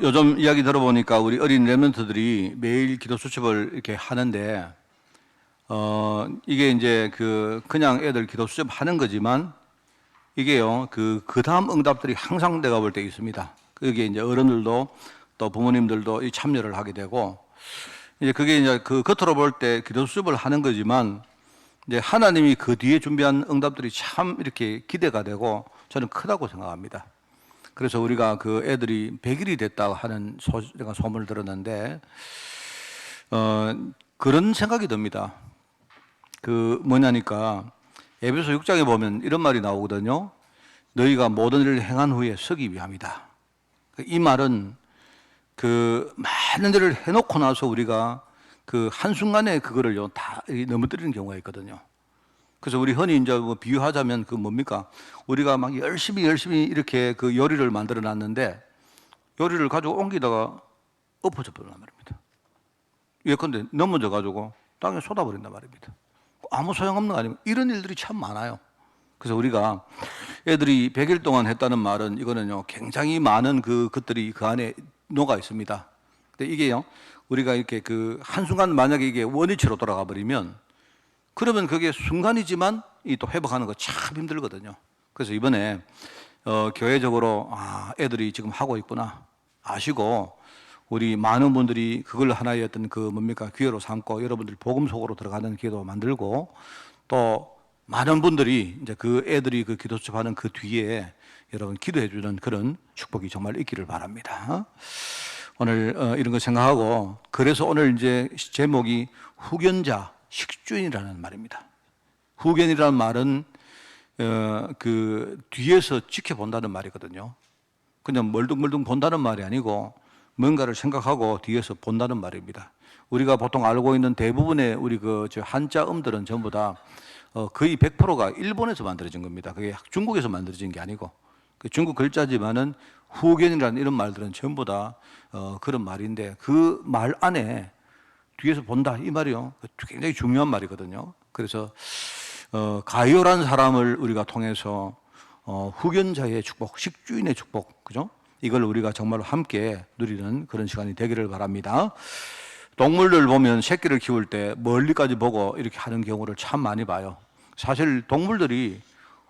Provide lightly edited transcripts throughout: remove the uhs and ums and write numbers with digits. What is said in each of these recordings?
요즘 이야기 들어보니까 우리 어린 랩런트들이 매일 기도 수첩을 이렇게 하는데, 이게 이제 그냥 애들 기도 수첩 하는 거지만, 이게요, 그 다음 응답들이 항상 내가 볼 때 있습니다. 그게 이제 어른들도 또 부모님들도 이 참여를 하게 되고, 이제 그게 이제 그 겉으로 볼 때 기도 수첩을 하는 거지만, 이제 하나님이 그 뒤에 준비한 응답들이 참 이렇게 기대가 되고, 저는 크다고 생각합니다. 그래서 우리가 그 애들이 100일이 됐다고 하는 제가 소문을 들었는데, 그런 생각이 듭니다. 뭐냐니까, 에베소 6장에 보면 이런 말이 나오거든요. 너희가 모든 일을 행한 후에 서기 위함이다. 이 말은 많은 일을 해놓고 나서 우리가 한순간에 그거를요, 다 넘어뜨리는 경우가 있거든요. 그래서 우리 흔히 이제 뭐 비유하자면 뭡니까? 우리가 막 열심히 이렇게 요리를 만들어 놨는데 요리를 가지고 옮기다가 엎어져 버린단 말입니다. 예컨대 넘어져 가지고 땅에 쏟아버린단 말입니다. 아무 소용없는 거 아니면 이런 일들이 참 많아요. 그래서 우리가 애들이 100일 동안 했다는 말은 이거는요, 굉장히 많은 것들이 그 안에 녹아 있습니다. 근데 이게요, 우리가 이렇게 한순간 만약에 이게 원위치로 돌아가 버리면 그러면 그게 순간이지만 또 회복하는 거 참 힘들거든요. 그래서 이번에 교회적으로 애들이 지금 하고 있구나 아시고 우리 많은 분들이 그걸 하나의 어떤 기회로 삼고 여러분들 복음 속으로 들어가는 기회도 만들고 또 많은 분들이 이제 애들이 기도 수첩하는 그 뒤에 여러분 기도해 주는 그런 축복이 정말 있기를 바랍니다. 오늘 이런 거 생각하고 그래서 오늘 이제 제목이 후견자 식주인이라는 말입니다. 후견이라는 말은 뒤에서 지켜본다는 말이거든요. 그냥 멀뚱멀뚱 본다는 말이 아니고 뭔가를 생각하고 뒤에서 본다는 말입니다. 우리가 보통 알고 있는 대부분의 우리 한자 음들은 전부 다 거의 100%가 일본에서 만들어진 겁니다. 그게 중국에서 만들어진 게 아니고 중국 글자지만은 후견이라는 이런 말들은 전부 다 그런 말인데 그 말 안에 뒤에서 본다 이 말이요 굉장히 중요한 말이거든요. 그래서 가요라는 사람을 우리가 통해서 후견자의 축복, 식주인의 축복, 그죠? 이걸 우리가 정말로 함께 누리는 그런 시간이 되기를 바랍니다. 동물들 보면 새끼를 키울 때 멀리까지 보고 이렇게 하는 경우를 참 많이 봐요. 사실 동물들이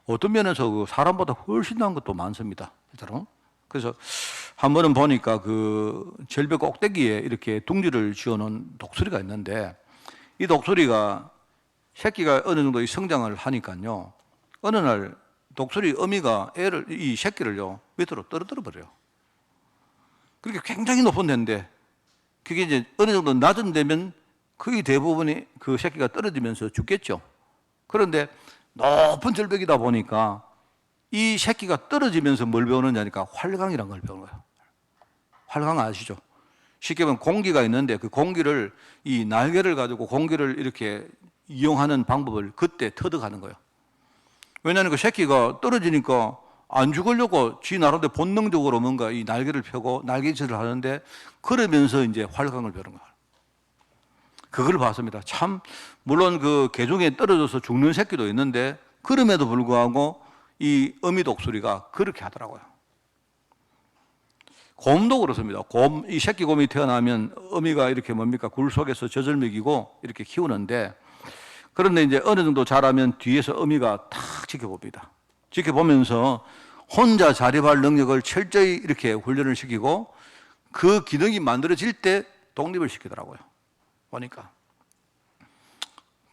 어떤 면에서 사람보다 훨씬 나은 것도 많습니다. 실제로. 그래서 한 번은 보니까 절벽 꼭대기에 이렇게 둥지를 지어놓은 독수리가 있는데 이 독수리가 새끼가 어느 정도 성장을 하니까요. 어느 날 독수리 어미가 이 새끼를요, 밑으로 떨어뜨려 버려요. 그렇게 굉장히 높은 데인데 그게 이제 어느 정도 낮은 데면 거의 대부분이 그 새끼가 떨어지면서 죽겠죠. 그런데 높은 절벽이다 보니까 이 새끼가 떨어지면서 뭘 배우느냐니까 활강이라는 걸 배우는 거예요. 활강 아시죠? 쉽게 보면 공기가 있는데 그 공기를 이 날개를 가지고 공기를 이렇게 이용하는 방법을 그때 터득하는 거예요. 왜냐하면 그 새끼가 떨어지니까 안 죽으려고 지 나름대로 본능적으로 뭔가 이 날개를 펴고 날개짓을 하는데 그러면서 이제 활강을 배우는 거예요. 그걸 봤습니다. 참 물론 개중에 떨어져서 죽는 새끼도 있는데 그럼에도 불구하고 이 어미 독수리가 그렇게 하더라고요. 곰도 그렇습니다. 이 새끼 곰이 태어나면 어미가 이렇게 굴 속에서 젖을 먹이고 이렇게 키우는데 그런데 이제 어느 정도 자라면 뒤에서 어미가 탁 지켜봅니다. 지켜보면서 혼자 자립할 능력을 철저히 이렇게 훈련을 시키고 그 기능이 만들어질 때 독립을 시키더라고요. 보니까.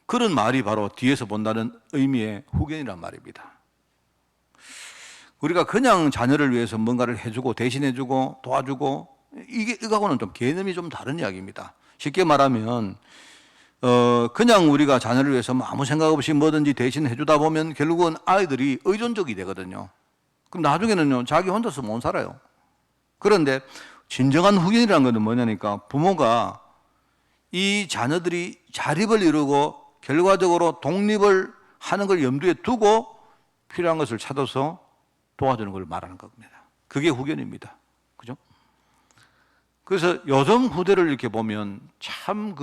그런 말이 바로 뒤에서 본다는 의미의 후견이란 말입니다. 우리가 그냥 자녀를 위해서 뭔가를 해주고 대신해주고 도와주고 이거하고는 좀 개념이 좀 다른 이야기입니다. 쉽게 말하면 그냥 우리가 자녀를 위해서 아무 생각 없이 뭐든지 대신해주다 보면 결국은 아이들이 의존적이 되거든요. 그럼 나중에는요 자기 혼자서 못 살아요. 그런데 진정한 후견이라는 것은 뭐냐니까 부모가 이 자녀들이 자립을 이루고 결과적으로 독립을 하는 걸 염두에 두고 필요한 것을 찾아서 도와주는 걸 말하는 겁니다. 그게 후견입니다. 그죠? 그래서 요즘 후대를 이렇게 보면 참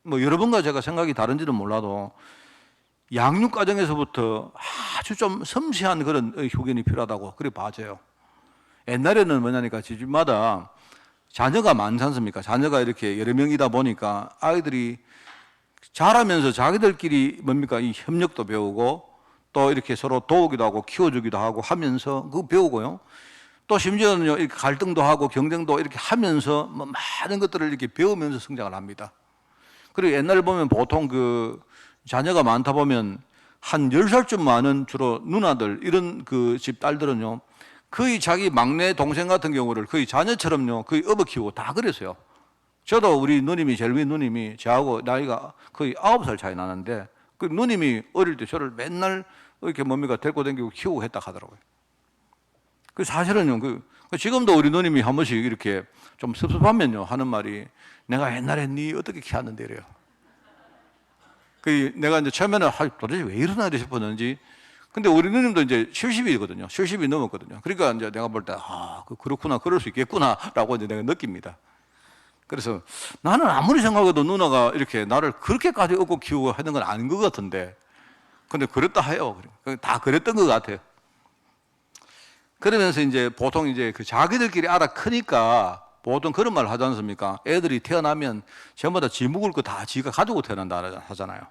여러분과 제가 생각이 다른지는 몰라도 양육 과정에서부터 아주 좀 섬세한 그런 후견이 필요하다고 그렇게 봐져요. 옛날에는 뭐냐니까 집집마다 자녀가 많지 않습니까? 자녀가 이렇게 여러 명이다 보니까 아이들이 자라면서 자기들끼리 뭡니까? 이 협력도 배우고 또 이렇게 서로 도우기도 하고 키워주기도 하고 하면서 그거 배우고요. 또 심지어는 이렇게 갈등도 하고 경쟁도 이렇게 하면서 뭐 많은 것들을 이렇게 배우면서 성장을 합니다. 그리고 옛날에 보면 보통 그 자녀가 많다 보면 한 10살쯤 많은 주로 누나들 이런 그 집 딸들은요. 거의 자기 막내 동생 같은 경우를 거의 자녀처럼요. 거의 업어 키우고 다 그랬어요. 저도 우리 누님이 제일 위 누님이 저하고 나이가 거의 9살 차이 나는데 그 누님이 어릴 때 저를 맨날 이렇게 뭡니까 데리고 다니고 키우고 했다 하더라고요. 그 사실은요. 지금도 우리 누님이 한 번씩 이렇게 좀 섭섭하면요 하는 말이 내가 옛날에 니 어떻게 키웠는데 이래요. 그 내가 이제 처음에는 도대체 왜 이러나 이래 싶었는지. 근데 우리 누님도 이제 70이거든요. 70이 넘었거든요. 그러니까 이제 내가 볼 때 그렇구나, 그럴 수 있겠구나라고 이제 내가 느낍니다. 그래서 나는 아무리 생각해도 누나가 이렇게 나를 그렇게까지 업고 키우고 하는 건 아닌 것 같은데, 근데 그랬다 해요. 다 그랬던 것 같아요. 그러면서 이제 보통 이제 그 자기들끼리 알아 크니까 보통 그런 말 하지 않습니까? 애들이 태어나면 전부 다 지 묵을 거 다 지가 가지고 태어난다 하잖아요.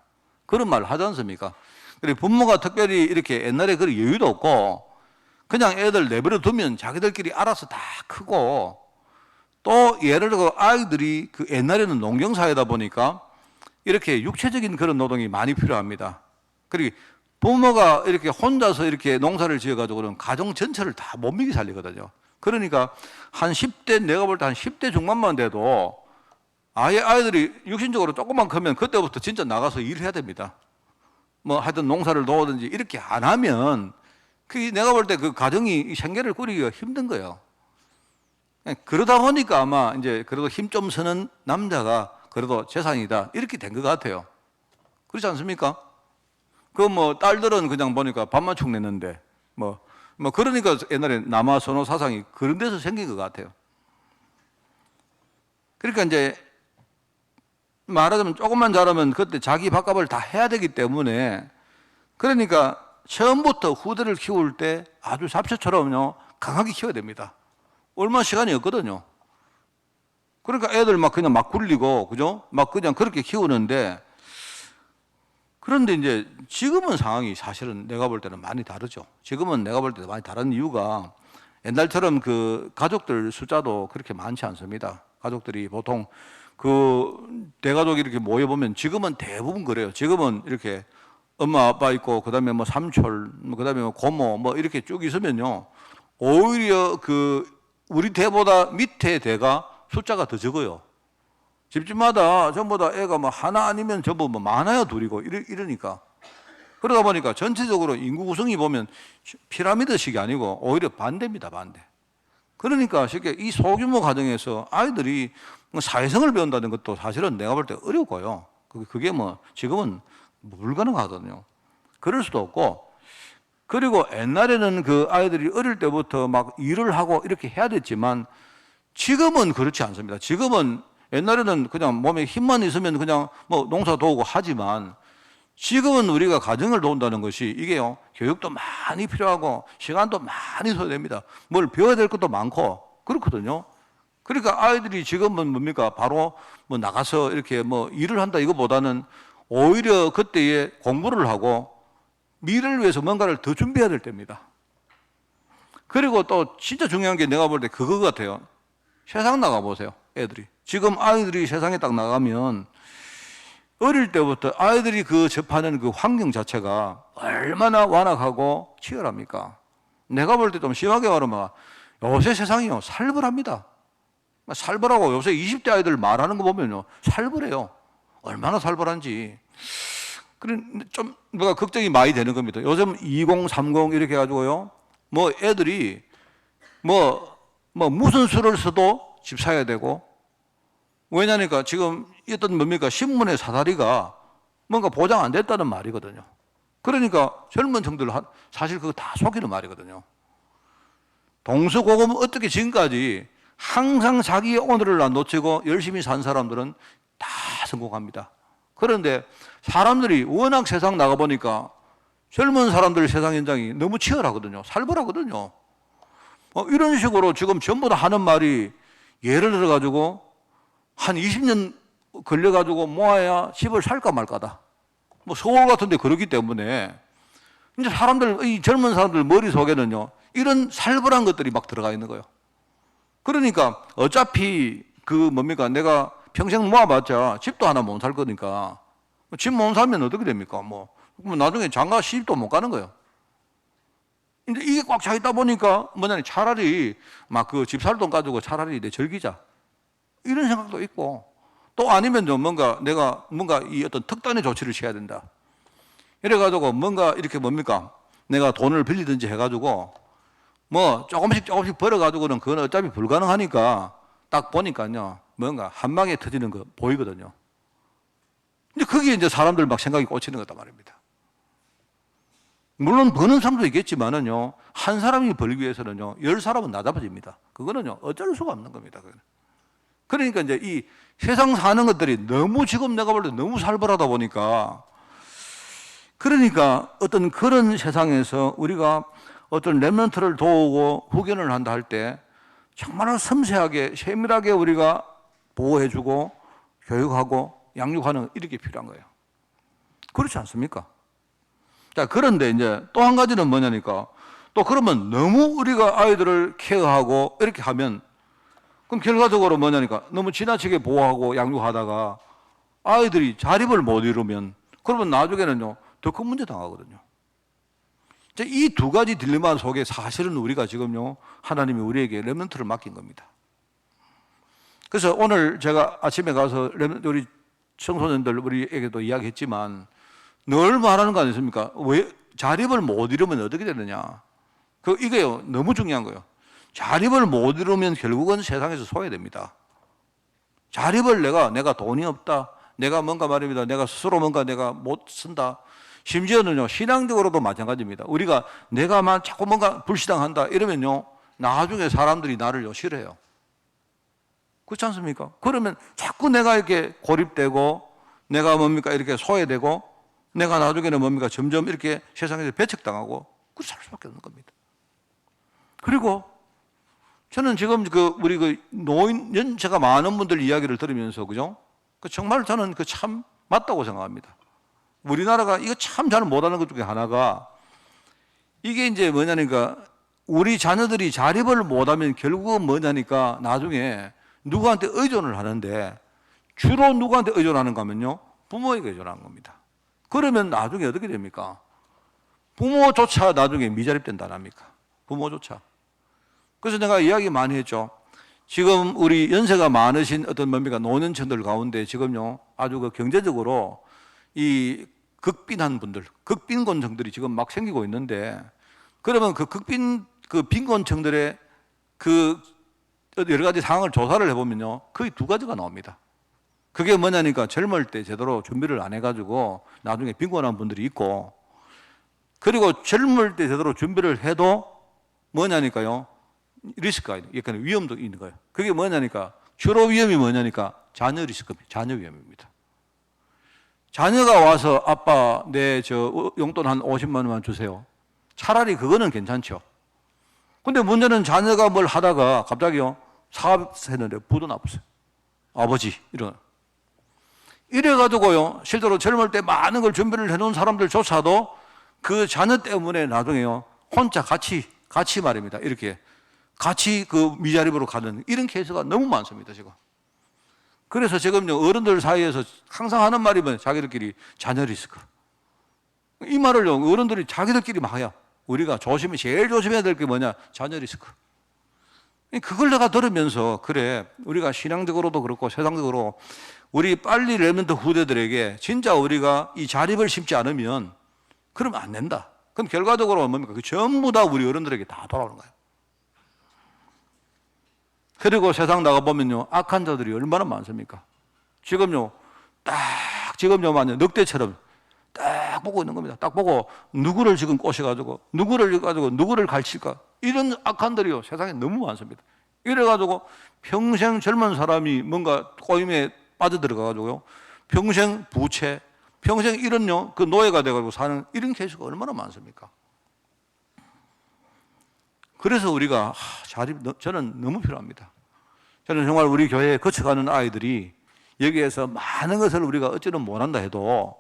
그런 말 하지 않습니까? 그리고 부모가 특별히 이렇게 옛날에 그런 여유도 없고 그냥 애들 내버려 두면 자기들끼리 알아서 다 크고, 또 예를 들어 아이들이 그 옛날에는 농경사회다 보니까 이렇게 육체적인 그런 노동이 많이 필요합니다. 그리고 부모가 이렇게 혼자서 이렇게 농사를 지어가지고는 가정 전체를 다 못 먹이 살리거든요. 그러니까 한 10대, 내가 볼 때 한 10대 중반만 돼도 아예 아이들이 육신적으로 조금만 크면 그때부터 진짜 나가서 일해야 됩니다. 뭐 하여튼 농사를 놓든지 이렇게 안 하면 그 내가 볼 때 그 가정이 생계를 꾸리기가 힘든 거예요. 그러다 보니까 아마 이제 그래도 힘 좀 쓰는 남자가 그래도 재산이다 이렇게 된 것 같아요. 그렇지 않습니까? 그 뭐 딸들은 그냥 보니까 밥만 축 냈는데 뭐 그러니까 옛날에 남아 선호 사상이 그런 데서 생긴 것 같아요. 그러니까 이제 말하자면 조금만 자라면 그때 자기 밥값을 다 해야 되기 때문에, 그러니까 처음부터 후대를 키울 때 아주 잡초처럼요 강하게 키워야 됩니다. 얼마 시간이 없거든요. 그러니까 애들 그냥 막 굴리고 그죠? 막 그냥 그렇게 키우는데, 그런데 이제 지금은 상황이 사실은 내가 볼 때는 많이 다르죠. 지금은 내가 볼 때 많이 다른 이유가 옛날처럼 그 가족들 숫자도 그렇게 많지 않습니다. 가족들이 보통 그 대가족이 이렇게 모여보면 지금은 대부분 그래요. 지금은 이렇게 엄마 아빠 있고 그다음에 뭐 삼촌 그다음에 뭐 고모 뭐 이렇게 쭉 있으면요 오히려 그 우리 대보다 밑에 대가 숫자가 더 적어요. 집집마다 전부 다 애가 뭐 하나 아니면 전부 뭐 많아야 둘이고 이러니까, 그러다 보니까 전체적으로 인구 구성이 보면 피라미드식이 아니고 오히려 반대입니다. 반대. 그러니까 쉽게 이 소규모 가정에서 아이들이 뭐 사회성을 배운다는 것도 사실은 내가 볼 때 어렵고요. 그게 뭐 지금은 불가능하거든요. 그럴 수도 없고, 그리고 옛날에는 그 아이들이 어릴 때부터 막 일을 하고 이렇게 해야 됐지만 지금은 그렇지 않습니다. 지금은 옛날에는 그냥 몸에 힘만 있으면 그냥 뭐 농사 도우고 하지만 지금은 우리가 가정을 도운다는 것이 이게요 교육도 많이 필요하고 시간도 많이 소요됩니다. 뭘 배워야 될 것도 많고 그렇거든요. 그러니까 아이들이 지금은 뭡니까 바로 뭐 나가서 이렇게 뭐 일을 한다 이거보다는 오히려 그때에 공부를 하고 미래를 위해서 뭔가를 더 준비해야 될 때입니다. 그리고 또 진짜 중요한 게 내가 볼 때 그거 같아요. 세상 나가보세요. 애들이 지금 아이들이 세상에 딱 나가면 어릴 때부터 아이들이 그 접하는 그 환경 자체가 얼마나 완악하고 치열합니까? 내가 볼 때 좀 심하게 말하면 요새 세상이요 살벌합니다. 살벌하고 요새 20대 아이들 말하는 거 보면요 살벌해요. 얼마나 살벌한지. 그래 좀 뭐가 걱정이 많이 되는 겁니다. 요즘 2030 이렇게 해가지고요 뭐 애들이 뭐 무슨 수를 써도 집 사야 되고, 왜냐니까 지금 어떤 뭡니까 신문의 사다리가 뭔가 보장 안 됐다는 말이거든요. 그러니까 젊은 층들 사실 그거 다 속이는 말이거든요. 동서고금 어떻게 지금까지 항상 자기의 오늘을 안 놓치고 열심히 산 사람들은 다 성공합니다. 그런데 사람들이 워낙 세상 나가보니까 젊은 사람들 세상 현장이 너무 치열하거든요. 살벌하거든요. 이런 식으로 지금 전부 다 하는 말이 예를 들어가지고 한 20년 걸려가지고 모아야 집을 살까 말까다. 뭐 서울 같은 데 그러기 때문에 이제 사람들, 이 젊은 사람들 머릿속에는요, 이런 살벌한 것들이 막 들어가 있는 거예요. 그러니까 어차피 내가 평생 모아봤자 집도 하나 못 살 거니까 집 못 살면 어떻게 됩니까? 그럼 나중에 장가 시집도 못 가는 거예요. 이제 이게 꽉 차 있다 보니까 차라리 막 그 집 살 돈 가지고 차라리 내 즐기자. 이런 생각도 있고, 또 아니면 좀 내가 이 어떤 특단의 조치를 취해야 된다. 이래가지고 이렇게 내가 돈을 빌리든지 해가지고 조금씩 벌어가지고는 그건 어차피 불가능하니까 딱 보니까요, 한 방에 터지는 거 보이거든요. 근데 거기에 이제 사람들 막 생각이 꽂히는 거단 말입니다. 물론 버는 사람도 있겠지만은요, 한 사람이 벌기 위해서는요, 10사람은 나잡아집니다. 그거는요, 어쩔 수가 없는 겁니다. 그러니까 이제 이 세상 사는 것들이 너무 지금 내가 볼 때 너무 살벌하다 보니까, 그러니까 어떤 그런 세상에서 우리가 어떤 렘넌트를 도우고 후견을 한다 할 때 정말 섬세하게 세밀하게 우리가 보호해주고 교육하고 양육하는 이렇게 필요한 거예요. 그렇지 않습니까? 자, 그런데 이제 또 한 가지는 뭐냐니까, 또 그러면 너무 우리가 아이들을 케어하고 이렇게 하면 그럼 결과적으로 뭐냐니까, 너무 지나치게 보호하고 양육하다가 아이들이 자립을 못 이루면 그러면 나중에는요, 더 큰 문제 당하거든요. 이 두 가지 딜레마 속에 사실은 우리가 지금요, 하나님이 우리에게 렘넌트를 맡긴 겁니다. 그래서 오늘 제가 아침에 가서 우리 청소년들 우리에게도 이야기했지만 늘 말하는 거 아니십니까? 왜 자립을 못 이루면 어떻게 되느냐? 이게요, 너무 중요한 거예요. 자립을 못 이루면 결국은 세상에서 소외됩니다. 자립을 내가 돈이 없다, 내가 말입니다, 내가 스스로 내가 못 쓴다, 심지어는요, 신앙적으로도 마찬가지입니다. 우리가 내가 자꾸 불신앙한다 이러면요, 나중에 사람들이 나를 싫어해요. 그렇지 않습니까? 그러면 자꾸 내가 이렇게 고립되고 내가 이렇게 소외되고 내가 나중에는 점점 이렇게 세상에서 배척당하고 그렇게 살 수밖에 없는 겁니다. 그리고 저는 지금 우리 노인 연세가 많은 분들 이야기를 들으면서, 그죠? 정말 저는 참 맞다고 생각합니다. 우리나라가 이거 참 잘 못하는 것 중에 하나가, 이게 이제 뭐냐니까, 우리 자녀들이 자립을 못하면 결국은 뭐냐니까, 나중에 누구한테 의존을 하는데, 주로 누구한테 의존하는가 하면요, 부모에게 의존하는 겁니다. 그러면 나중에 어떻게 됩니까? 부모조차 나중에 미자립된다 안 합니까? 부모조차. 그래서 내가 이야기 많이 했죠. 지금 우리 연세가 많으신 어떤 노년층들 가운데 지금요, 아주 경제적으로 이 극빈한 분들, 극빈곤층들이 지금 막 생기고 있는데, 그러면 빈곤층들의 여러 가지 상황을 조사를 해보면요, 거의 두 가지가 나옵니다. 그게 뭐냐니까, 젊을 때 제대로 준비를 안 해가지고 나중에 빈곤한 분들이 있고, 그리고 젊을 때 제대로 준비를 해도 뭐냐니까요, 리스크가 있는, 약간 위험도 있는 거예요. 그게 뭐냐니까, 주로 위험이 뭐냐니까, 자녀 리스크입니다. 자녀 위험입니다. 자녀가 와서 아빠 내 용돈 한 50만 원만 주세요. 차라리 그거는 괜찮죠. 근데 문제는 자녀가 뭘 하다가 갑자기요, 사업했는데 부도 나왔어요. 아버지 이래가지고요, 실제로 젊을 때 많은 걸 준비를 해놓은 사람들조차도 그 자녀 때문에 나중에요, 혼자 같이 말입니다, 이렇게 같이 미자립으로 가는 이런 케이스가 너무 많습니다, 지금. 그래서 지금요, 어른들 사이에서 항상 하는 말이 자기들끼리 자녀 리스크. 이 말을요, 어른들이 자기들끼리 막 해요. 우리가 제일 조심해야 될 게 뭐냐? 자녀 리스크. 그걸 내가 들으면서, 그래, 우리가 신앙적으로도 그렇고 세상적으로 우리 빨리 렘넌트 후대들에게 진짜 우리가 이 자립을 심지 않으면 그러면 안 된다. 그럼 결과적으로 뭡니까? 전부 다 우리 어른들에게 다 돌아오는 거예요. 그리고 세상 나가보면요, 악한 자들이 얼마나 많습니까? 지금요, 만약 늑대처럼 딱 보고 있는 겁니다. 딱 보고 누구를 지금 꼬셔가지고, 누구를 갈칠까? 이런 악한들이요, 세상에 너무 많습니다. 이래가지고 평생 젊은 사람이 꼬임에 빠져들어가가지고요, 평생 부채, 평생 이런요, 노예가 돼가지고 사는 이런 케이스가 얼마나 많습니까? 그래서 우리가 자립, 저는 너무 필요합니다. 저는 정말 우리 교회에 거쳐가는 아이들이 여기에서 많은 것을 우리가 어찌는 못한다 해도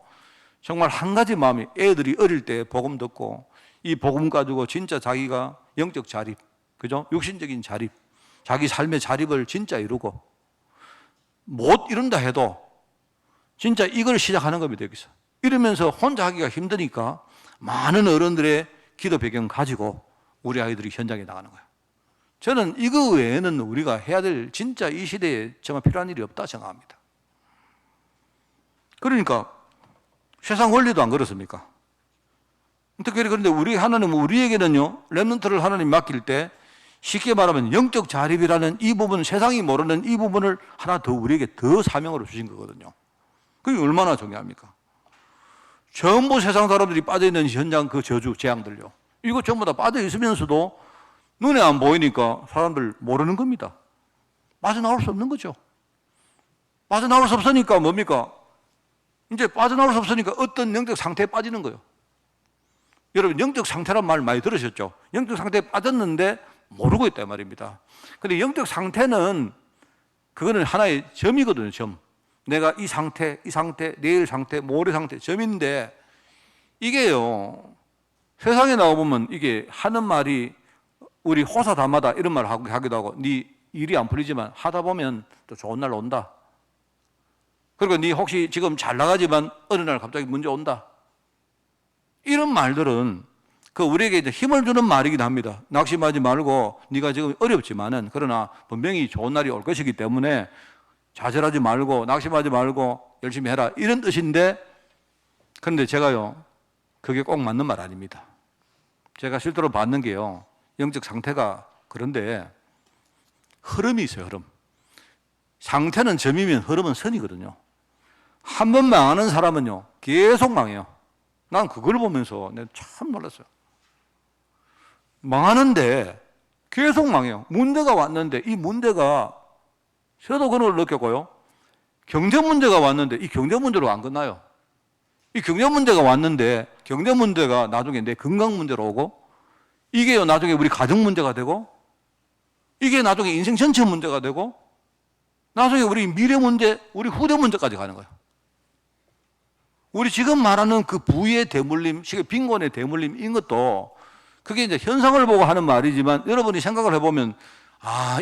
정말 한 가지 마음이, 애들이 어릴 때 복음 듣고 이 복음 가지고 진짜 자기가 영적 자립, 그죠? 육신적인 자립, 자기 삶의 자립을 진짜 이루고 못 이룬다 해도 진짜 이걸 시작하는 겁니다, 여기서. 이러면서 혼자 하기가 힘드니까 많은 어른들의 기도 배경 가지고 우리 아이들이 현장에 나가는 거예요. 저는 이거 외에는 우리가 해야 될 진짜 이 시대에 정말 필요한 일이 없다 생각합니다. 그러니까 세상 원리도 안 그렇습니까? 특별히 그런데 우리 하나님은 우리에게는요, 렘넌트를 하나님 맡길 때 쉽게 말하면 영적 자립이라는 이 부분, 세상이 모르는 이 부분을 하나 더 우리에게 더 사명으로 주신 거거든요. 그게 얼마나 중요합니까? 전부 세상 사람들이 빠져있는 현장 그 저주, 재앙들요. 이거 전부 다 빠져있으면서도 눈에 안 보이니까 사람들 모르는 겁니다. 빠져나올 수 없는 거죠. 빠져나올 수 없으니까 뭡니까? 이제 빠져나올 수 없으니까 어떤 영적 상태에 빠지는 거예요. 여러분, 영적 상태란 말 많이 들으셨죠? 영적 상태에 빠졌는데 모르고 있다 말입니다. 근데 영적 상태는 그거는 하나의 점이거든요, 점. 내가 이 상태, 내일 상태, 모레 상태, 점인데 이게요, 세상에 나와보면 이게 하는 말이 우리 호사다마다 이런 말을 하기도 하고, 네 일이 안 풀리지만 하다 보면 또 좋은 날 온다. 그리고 네 혹시 지금 잘 나가지만 어느 날 갑자기 문제 온다. 이런 말들은 그 우리에게 이제 힘을 주는 말이긴 합니다. 낙심하지 말고 네가 지금 어렵지만은 그러나 분명히 좋은 날이 올 것이기 때문에 좌절하지 말고 낙심하지 말고 열심히 해라, 이런 뜻인데, 그런데 제가요, 그게 꼭 맞는 말 아닙니다. 제가 실제로 봤는 게요, 영적 상태가 그런데 흐름이 있어요. 흐름. 상태는 점이면 흐름은 선이거든요. 한 번 망하는 사람은요 계속 망해요. 난 그걸 보면서 내가 참 놀랐어요. 망하는데 계속 망해요. 문제가 왔는데 이 문제가, 저도 그런 걸 느꼈고요, 경제 문제가 왔는데 이 경제 문제로 안 끝나요. 이 경제 문제가 왔는데 경제 문제가 나중에 내 건강 문제로 오고, 이게요 나중에 우리 가정 문제가 되고, 이게 나중에 인생 전체 문제가 되고, 나중에 우리 미래 문제, 우리 후대 문제까지 가는 거예요. 우리 지금 말하는 그 부의 대물림, 빈곤의 대물림, 이런 것도 그게 이제 현상을 보고 하는 말이지만 여러분이 생각을 해보면,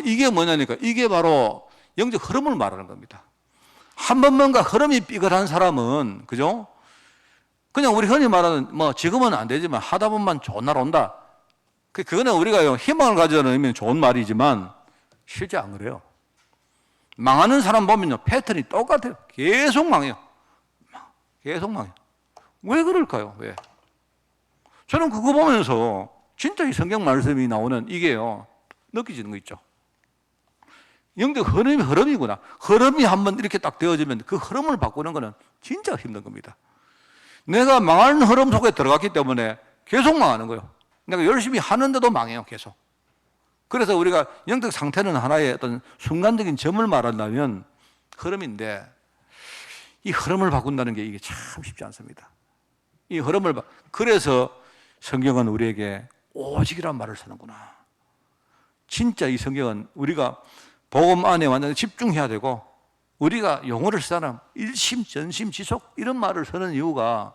이게 뭐냐니까, 이게 바로 영적 흐름을 말하는 겁니다. 한 번 뭔가 흐름이 삐끗한 사람은, 그죠? 그냥 우리 흔히 말하는, 지금은 안 되지만 하다 보면 좋은 날 온다. 그거는 우리가 희망을 가지는 의미는 좋은 말이지만 실제 안 그래요. 망하는 사람 보면요, 패턴이 똑같아요. 계속 망해요. 계속 망해요. 왜 그럴까요? 왜? 저는 그거 보면서 진짜 이 성경 말씀이 나오는 이게요, 느껴지는 거 있죠. 영적 흐름이구나. 흐름이 한번 이렇게 딱 되어지면 그 흐름을 바꾸는 거는 진짜 힘든 겁니다. 내가 망하는 흐름 속에 들어갔기 때문에 계속 망하는 거예요. 내가 열심히 하는데도 망해요, 계속. 그래서 우리가 영적 상태는 하나의 어떤 순간적인 점을 말한다면 흐름인데, 이 흐름을 바꾼다는 게 이게 참 쉽지 않습니다. 이 흐름을 그래서 성경은 우리에게 오직이란 말을 쓰는구나. 진짜 이 성경은 우리가 복음 안에 완전히 집중해야 되고, 우리가 용어를 쓰잖아요. 일심, 전심, 지속, 이런 말을 쓰는 이유가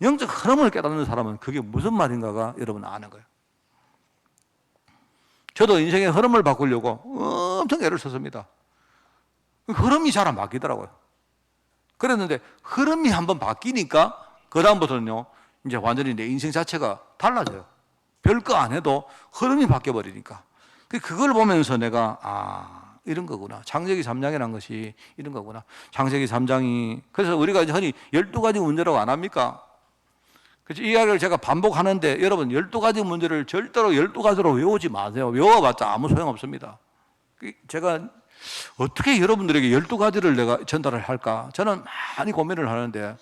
영적 흐름을 깨닫는 사람은 그게 무슨 말인가가 여러분 아는 거예요. 저도 인생의 흐름을 바꾸려고 엄청 애를 썼습니다. 흐름이 잘 안 바뀌더라고요. 그랬는데 흐름이 한번 바뀌니까 그다음부터는요, 이제 완전히 내 인생 자체가 달라져요. 별거 안 해도 흐름이 바뀌어버리니까. 그걸 보면서 내가 이런 거구나. 창세기 3장이라는 것이 이런 거구나. 창세기 3장이, 그래서 우리가 흔히 12가지 문제라고 안 합니까? 그래서 이 이야기를 제가 반복하는데, 여러분 12가지 문제를 절대로 12가지로 외우지 마세요. 외워봤자 아무 소용없습니다. 제가 어떻게 여러분들에게 12가지를 내가 전달을 할까? 저는 많이 고민을 하는데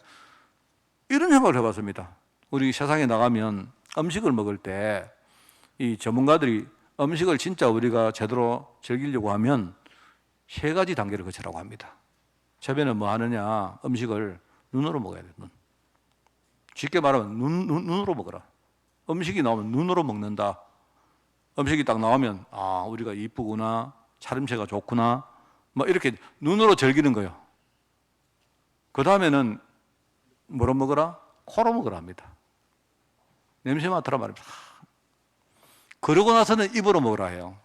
이런 생각을 해봤습니다. 우리 세상에 나가면 음식을 먹을 때 이 전문가들이 음식을 진짜 우리가 제대로 즐기려고 하면 3가지 단계를 거치라고 합니다. 처음에는 뭐 하느냐, 음식을 눈으로 먹어야 돼. 눈. 쉽게 말하면 눈으로 먹어라. 음식이 나오면 눈으로 먹는다. 음식이 딱 나오면 아, 우리가 이쁘구나, 차림새가 좋구나, 뭐 이렇게 눈으로 즐기는 거예요. 그 다음에는 뭐로 먹어라? 코로 먹으라 합니다. 냄새 맡으라 말입니다. 그러고 나서는 입으로 먹으라 해요.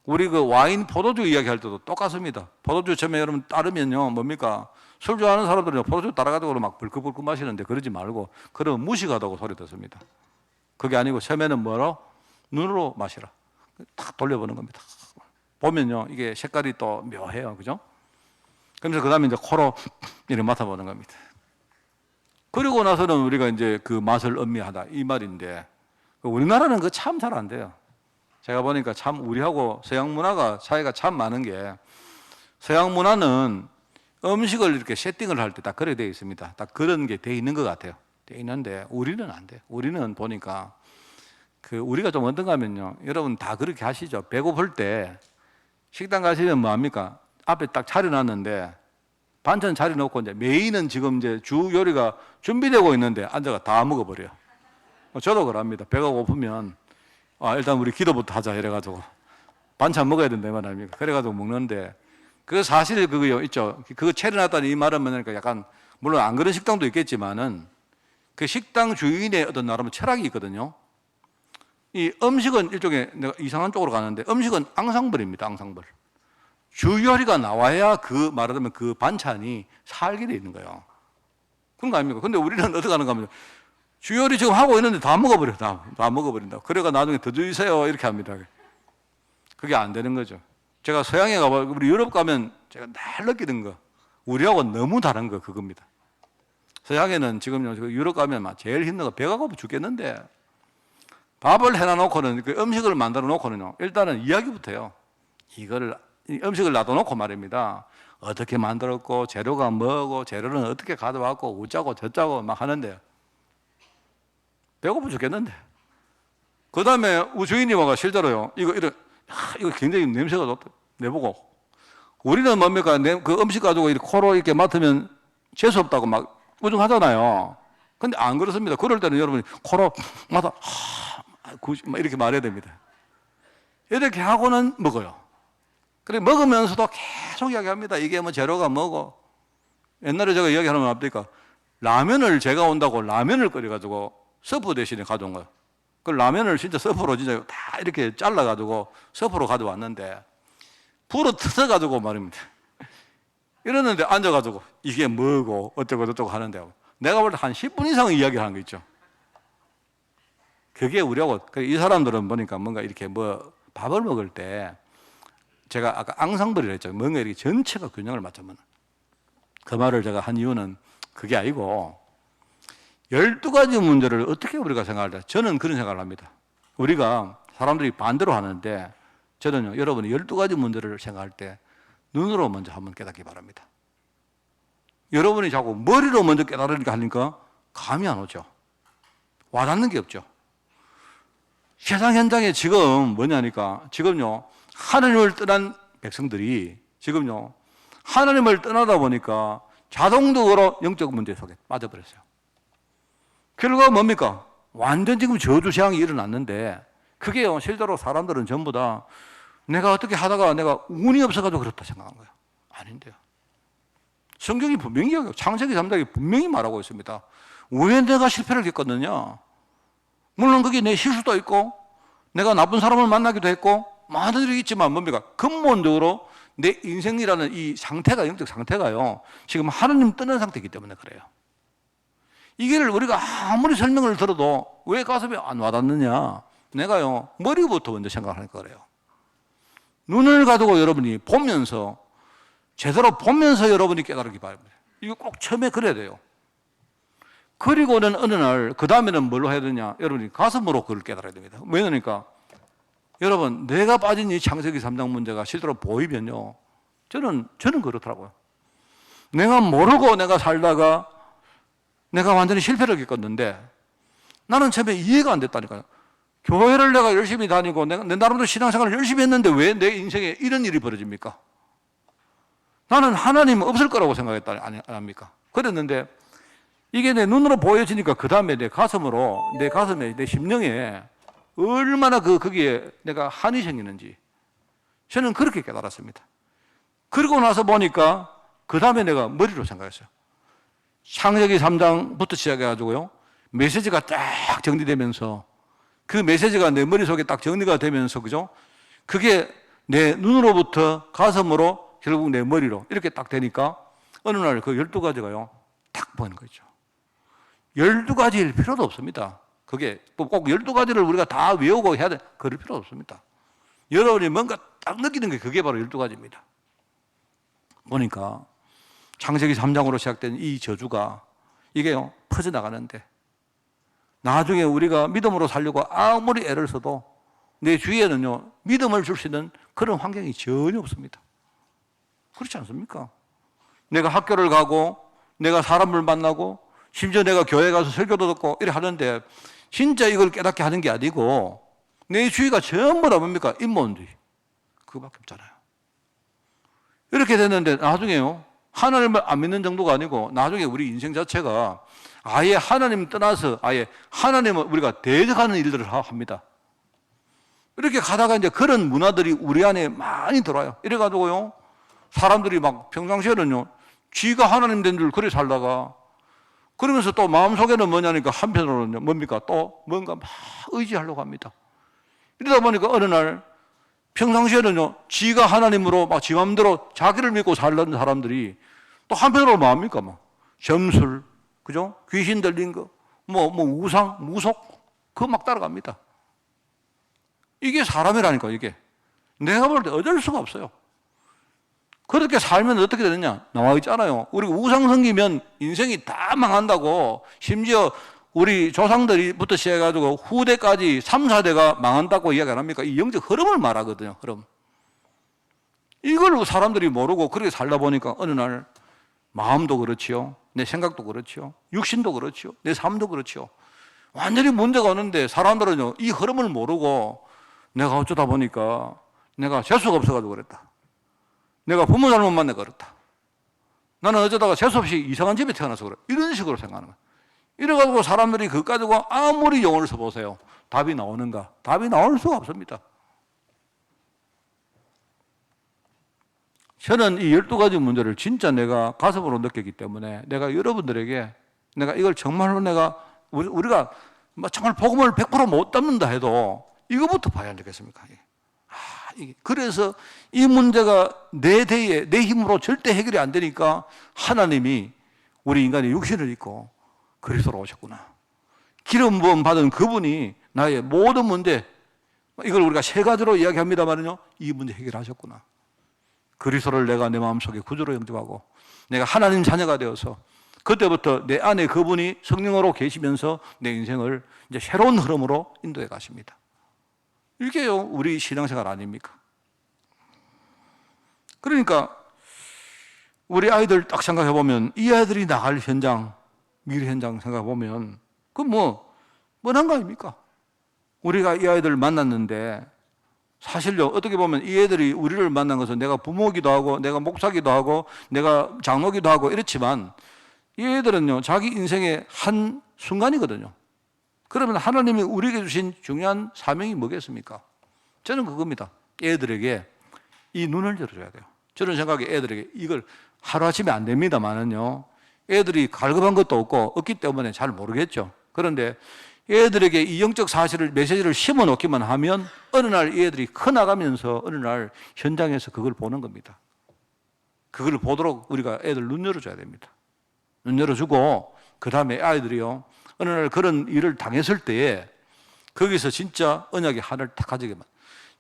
우리 그 와인, 포도주 이야기할 때도 똑같습니다. 포도주 처음에 여러분 따르면요, 뭡니까? 술 좋아하는 사람들은 포도주 따라가지고 막 불끈불끈 마시는데 그러지 말고, 그러면 무식하다고 소리 듣습니다. 그게 아니고 처음에는 뭐로? 눈으로 마시라. 딱 돌려보는 겁니다. 보면요, 이게 색깔이 또 묘해요. 그죠? 그러면서 그 다음에 이제 코로 이렇게 맡아보는 겁니다. 그리고 나서는 우리가 이제 그 맛을 음미하다, 이 말인데, 우리나라는 그거 참 잘 안 돼요. 제가 보니까 참 우리하고 서양 문화가 차이가 참 많은 게, 서양 문화는 음식을 이렇게 세팅을 할 때 딱 그렇게 되어 있습니다. 딱 그런 게 되어 있는 것 같아요. 되어 있는데 우리는 안 돼요. 우리는 보니까 우리가 좀 어떤가 하면요, 여러분 다 그렇게 하시죠. 배고플 때 식당 가시면 뭐 합니까? 앞에 딱 차려놨는데 반찬 차려놓고 이제 메인은 지금 이제 주 요리가 준비되고 있는데 앉아가 다 먹어버려요. 저도 그럽니다. 배가 고프면 일단 우리 기도부터 하자 이래가지고 반찬 먹어야 된다 이 말 아닙니까? 그래가지고 먹는데, 그 사실 그거 있죠. 그거 차려놨다는 이 말은 뭐냐니까, 약간 물론 안 그런 식당도 있겠지만은 그 식당 주인의 어떤 나름 철학이 있거든요. 이 음식은 일종의, 내가 이상한 쪽으로 가는데, 음식은 앙상블입니다. 앙상블. 주 요리가 나와야 그 말하자면 그 반찬이 살게 돼 있는 거예요. 그런 거 아닙니까? 근데 우리는 어떻게 하는가 하면 주 요리 지금 하고 있는데 다 먹어버려. 다 먹어버린다. 그래가 나중에 더 주세요 이렇게 합니다. 그게 안 되는 거죠. 제가 서양에 가봐, 우리 유럽 가면 제가 늘 느끼는 거, 우리하고 너무 다른 거 그겁니다. 서양에는 지금요, 유럽 가면 막 제일 힘든 거, 배가 고파 죽겠는데 밥을 해놔놓고는, 그 음식을 만들어 놓고는요, 일단은 이야기부터 해요. 음식을 놔둬놓고 말입니다. 어떻게 만들었고, 재료가 뭐고, 재료는 어떻게 가져왔고, 우짜고 저짜고 막 하는데 배고파 죽겠는데. 그 다음에 우리 주인이 와가 실제로요, 이거 굉장히 냄새가 좋다. 내보고. 우리는 뭡니까? 그 음식 가지고 이렇게 코로 이렇게 맡으면 재수 없다고 막 우중하잖아요. 근데 안 그렇습니다. 그럴 때는 여러분이 코로 맡아, 이렇게 말해야 됩니다. 이렇게 하고는 먹어요. 그래, 먹으면서도 계속 이야기합니다. 이게 뭐 재료가 뭐고. 옛날에 제가 이야기하는 건 뭡니까? 라면을 제가 온다고 라면을 끓여가지고 서프 대신에 가져온 거예요. 그 라면을 진짜 서프로 진짜 다 이렇게 잘라가지고 서프로 가져왔는데, 불어 터져가지고 말입니다. 이러는데 앉아가지고 이게 뭐고 어쩌고 저쩌고 하는데, 내가 볼 때 한 10분 이상 이야기를 하는 거 있죠. 그게 우리하고, 이 사람들은 보니까 뭔가 이렇게 뭐 밥을 먹을 때, 제가 아까 앙상블이라 했죠. 뭔가 이렇게 전체가 균형을 맞추면. 그 말을 제가 한 이유는 그게 아니고, 12가지 문제를 어떻게 우리가 생각할까? 저는 그런 생각을 합니다. 우리가 사람들이 반대로 하는데, 저는요, 여러분이 12가지 문제를 생각할 때 눈으로 먼저 한번 깨닫기 바랍니다. 여러분이 자꾸 머리로 먼저 깨달으니까 하니까 감이 안 오죠. 와닿는 게 없죠. 세상 현장에 지금 뭐냐니까, 지금요, 하나님을 떠난 백성들이 지금요, 하나님을 떠나다 보니까 자동적으로 영적 문제 속에 빠져버렸어요. 결과가 뭡니까? 완전 지금 저주재앙이 일어났는데, 그게요, 실제로 사람들은 전부 다 내가 어떻게 하다가 내가 운이 없어가지고 그렇다 생각한 거예요. 아닌데요. 성경이 분명히 이야기해요. 창세기 3장이 분명히 말하고 있습니다. 왜 내가 실패를 겪었느냐? 물론 그게 내 실수도 있고, 내가 나쁜 사람을 만나기도 했고, 많은 일이 있지만 뭡니까? 근본적으로 내 인생이라는 이 상태가, 영적 상태가요, 지금 하나님 떠난 상태이기 때문에 그래요. 이게를 우리가 아무리 설명을 들어도 왜 가슴에 안 와닿느냐? 내가요, 머리부터 먼저 생각하니까 그래요. 눈을 가지고 여러분이 보면서, 제대로 보면서 여러분이 깨달기 바랍니다. 이거 꼭 처음에 그래야 돼요. 그리고는 어느 날, 그 다음에는 뭘로 해야 되냐? 여러분이 가슴으로 그걸 깨달아야 됩니다. 왜냐니까, 여러분, 내가 빠진 이 창세기 3장 문제가 실제로 보이면요, 저는 그렇더라고요. 내가 모르고 내가 살다가 내가 완전히 실패를 겪었는데, 나는 처음에 이해가 안 됐다니까요. 교회를 내가 열심히 다니고 내 나름대로 신앙생활을 열심히 했는데 왜 내 인생에 이런 일이 벌어집니까? 나는 하나님 없을 거라고 생각했다 아닙니까? 그랬는데 이게 내 눈으로 보여지니까 그 다음에 내 가슴에, 내 심령에 얼마나 거기에 내가 한이 생기는지 저는 그렇게 깨달았습니다. 그러고 나서 보니까 그 다음에 내가 머리로 생각했어요. 창세기 3장부터 시작해가지고요, 메시지가 딱 정리되면서 그 메시지가 내 머릿속에 딱 정리가 되면서, 그죠? 그게 내 눈으로부터 가슴으로 결국 내 머리로 이렇게 딱 되니까 어느 날 그 12가지가요, 딱 보이는 거죠. 12가지일 필요도 없습니다. 그게 꼭 12가지를 우리가 다 외우고 해야 돼. 그럴 필요 없습니다. 여러분이 뭔가 딱 느끼는 게 그게 바로 12가지입니다. 보니까 창세기 3장으로 시작된 이 저주가 이게요, 퍼져나가는데 나중에 우리가 믿음으로 살려고 아무리 애를 써도 내 주위에는요, 믿음을 줄 수 있는 그런 환경이 전혀 없습니다. 그렇지 않습니까? 내가 학교를 가고 내가 사람을 만나고 심지어 내가 교회 가서 설교도 듣고 이렇게 하는데 진짜 이걸 깨닫게 하는 게 아니고 내 주위가 전부 다 뭡니까? 인본주의. 그거밖에 없잖아요. 이렇게 됐는데 나중에요, 하나님을 안 믿는 정도가 아니고 나중에 우리 인생 자체가 아예 하나님 떠나서 아예 하나님을 우리가 대적하는 일들을 합니다. 이렇게 가다가 이제 그런 문화들이 우리 안에 많이 들어와요. 이래가지고요, 사람들이 막 평상시에는요, 쥐가 하나님 된 줄 그래 살다가 그러면서 또 마음속에는 뭐냐니까 한편으로는 뭡니까? 또 뭔가 막 의지하려고 합니다. 이러다 보니까 어느 날 평상시에는요, 지가 하나님으로 막 지 마음대로 자기를 믿고 살던 사람들이 또 한편으로 뭐합니까? 막 점술, 그죠? 귀신 들린 거, 우상, 무속, 그거 막 따라갑니다. 이게 사람이라니까, 이게. 내가 볼 때 어쩔 수가 없어요. 그렇게 살면 어떻게 되느냐? 나와 있잖아요. 우리 우상 섬기면 인생이 다 망한다고, 심지어 우리 조상들이부터 시작해가지고 후대까지 3, 4대가 망한다고 이야기 안 합니까? 이 영적 흐름을 말하거든요, 흐름. 이걸 사람들이 모르고 그렇게 살다 보니까 어느 날 마음도 그렇지요, 내 생각도 그렇지요, 육신도 그렇지요, 내 삶도 그렇지요. 완전히 문제가 오는데 사람들은요, 이 흐름을 모르고 내가 어쩌다 보니까 내가 재수가 없어가지고 그랬다. 내가 부모 잘못 만나서 그렇다. 나는 어쩌다가 재수없이 이상한 집에 태어나서 그래. 이런 식으로 생각하는 거야. 이래가지고 사람들이 그거 가지고 아무리 용어를 써보세요. 답이 나오는가? 답이 나올 수가 없습니다. 저는 이 12가지 문제를 진짜 내가 가슴으로 느꼈기 때문에 내가 여러분들에게 내가 이걸 정말로 우리가 정말 복음을 100% 못 담는다 해도 이거부터 봐야 되겠습니까? 그래서 이 문제가 내 대에 내 힘으로 절대 해결이 안 되니까 하나님이 우리 인간의 육신을 입고 그리스도로 오셨구나. 기름 부음 받은 그분이 나의 모든 문제, 이걸 우리가 3가지로 이야기합니다만요, 이 문제 해결하셨구나. 그리스도를 내가 내 마음속에 구주로 영접하고 내가 하나님 자녀가 되어서 그때부터 내 안에 그분이 성령으로 계시면서 내 인생을 이제 새로운 흐름으로 인도해 가십니다. 이게요, 우리 신앙생활 아닙니까? 그러니까 우리 아이들 딱 생각해 보면 이 아이들이 나갈 현장, 미래 현장 생각해 보면 그건 뻔한 거 아닙니까? 우리가 이 아이들 만났는데 사실요, 어떻게 보면 이 애들이 우리를 만난 것은 내가 부모기도 하고 내가 목사기도 하고 내가 장로기도 하고 이렇지만 이 애들은요, 자기 인생의 한 순간이거든요. 그러면 하나님이 우리에게 주신 중요한 사명이 뭐겠습니까? 저는 그겁니다. 애들에게 이 눈을 열어줘야 돼요. 저는 생각에 애들에게 이걸 하루아침에 안 됩니다만은요, 애들이 갈급한 것도 없기 때문에 잘 모르겠죠. 그런데 애들에게 이 영적 사실을, 메시지를 심어 놓기만 하면 어느 날 이 애들이 커나가면서 어느 날 현장에서 그걸 보는 겁니다. 그걸 보도록 우리가 애들 눈 열어줘야 됩니다. 눈 열어주고 그 다음에 아이들이요, 어느 날 그런 일을 당했을 때에 거기서 진짜 언약의 하나를 딱 가지게만,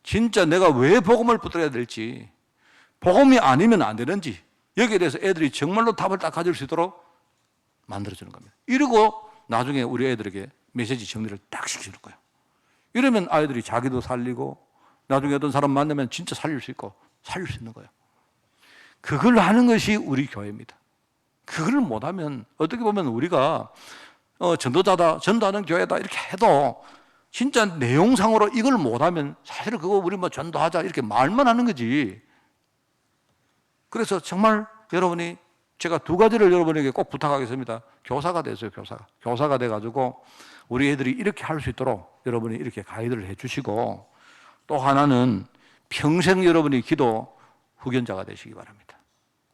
진짜 내가 왜 복음을 붙들어야 될지, 복음이 아니면 안 되는지, 여기에 대해서 애들이 정말로 답을 딱 가질 수 있도록 만들어주는 겁니다. 이러고 나중에 우리 애들에게 메시지 정리를 딱 시키는 거예요. 이러면 아이들이 자기도 살리고 나중에 어떤 사람 만나면 진짜 살릴 수 있고 살릴 수 있는 거예요. 그걸 하는 것이 우리 교회입니다. 그걸 못하면 어떻게 보면 우리가 전도자다, 전도하는 교회다 이렇게 해도 진짜 내용상으로 이걸 못하면 사실 그거 우리 전도하자 이렇게 말만 하는 거지. 그래서 정말 여러분이, 제가 2가지를 여러분에게 꼭 부탁하겠습니다. 교사가 되세요, 교사가. 교사가 돼가지고 우리 애들이 이렇게 할 수 있도록 여러분이 이렇게 가이드를 해주시고, 또 하나는 평생 여러분이 기도 후견자가 되시기 바랍니다.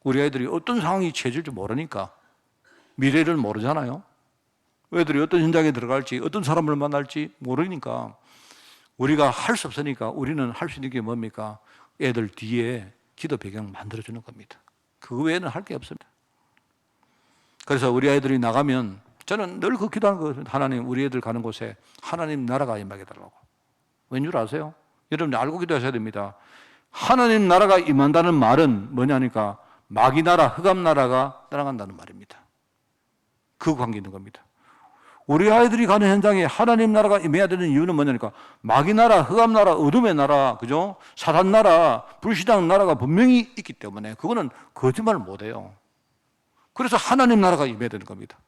우리 애들이 어떤 상황이 처해질지 모르니까, 미래를 모르잖아요. 애들이 어떤 현장에 들어갈지, 어떤 사람을 만날지 모르니까, 우리가 할 수 없으니까 우리는 할 수 있는 게 뭡니까? 애들 뒤에 기도 배경 만들어주는 겁니다. 그 외에는 할 게 없습니다. 그래서 우리 아이들이 나가면 저는 늘 그 기도하는 거예요. 하나님, 우리 애들 가는 곳에 하나님 나라가 임하게 달라고. 왠 줄 아세요? 여러분들 알고 기도하셔야 됩니다. 하나님 나라가 임한다는 말은 뭐냐니까 마귀 나라, 흑암 나라가 떠나간다는 말입니다. 그 관계 있는 겁니다. 우리 아이들이 가는 현장에 하나님 나라가 임해야 되는 이유는 뭐냐니까 마귀 나라, 흑암 나라, 어둠의 나라, 그죠? 사단 나라, 불신앙 나라가 분명히 있기 때문에 그거는 거짓말을 못 해요. 그래서 하나님 나라가 임해야 되는 겁니다.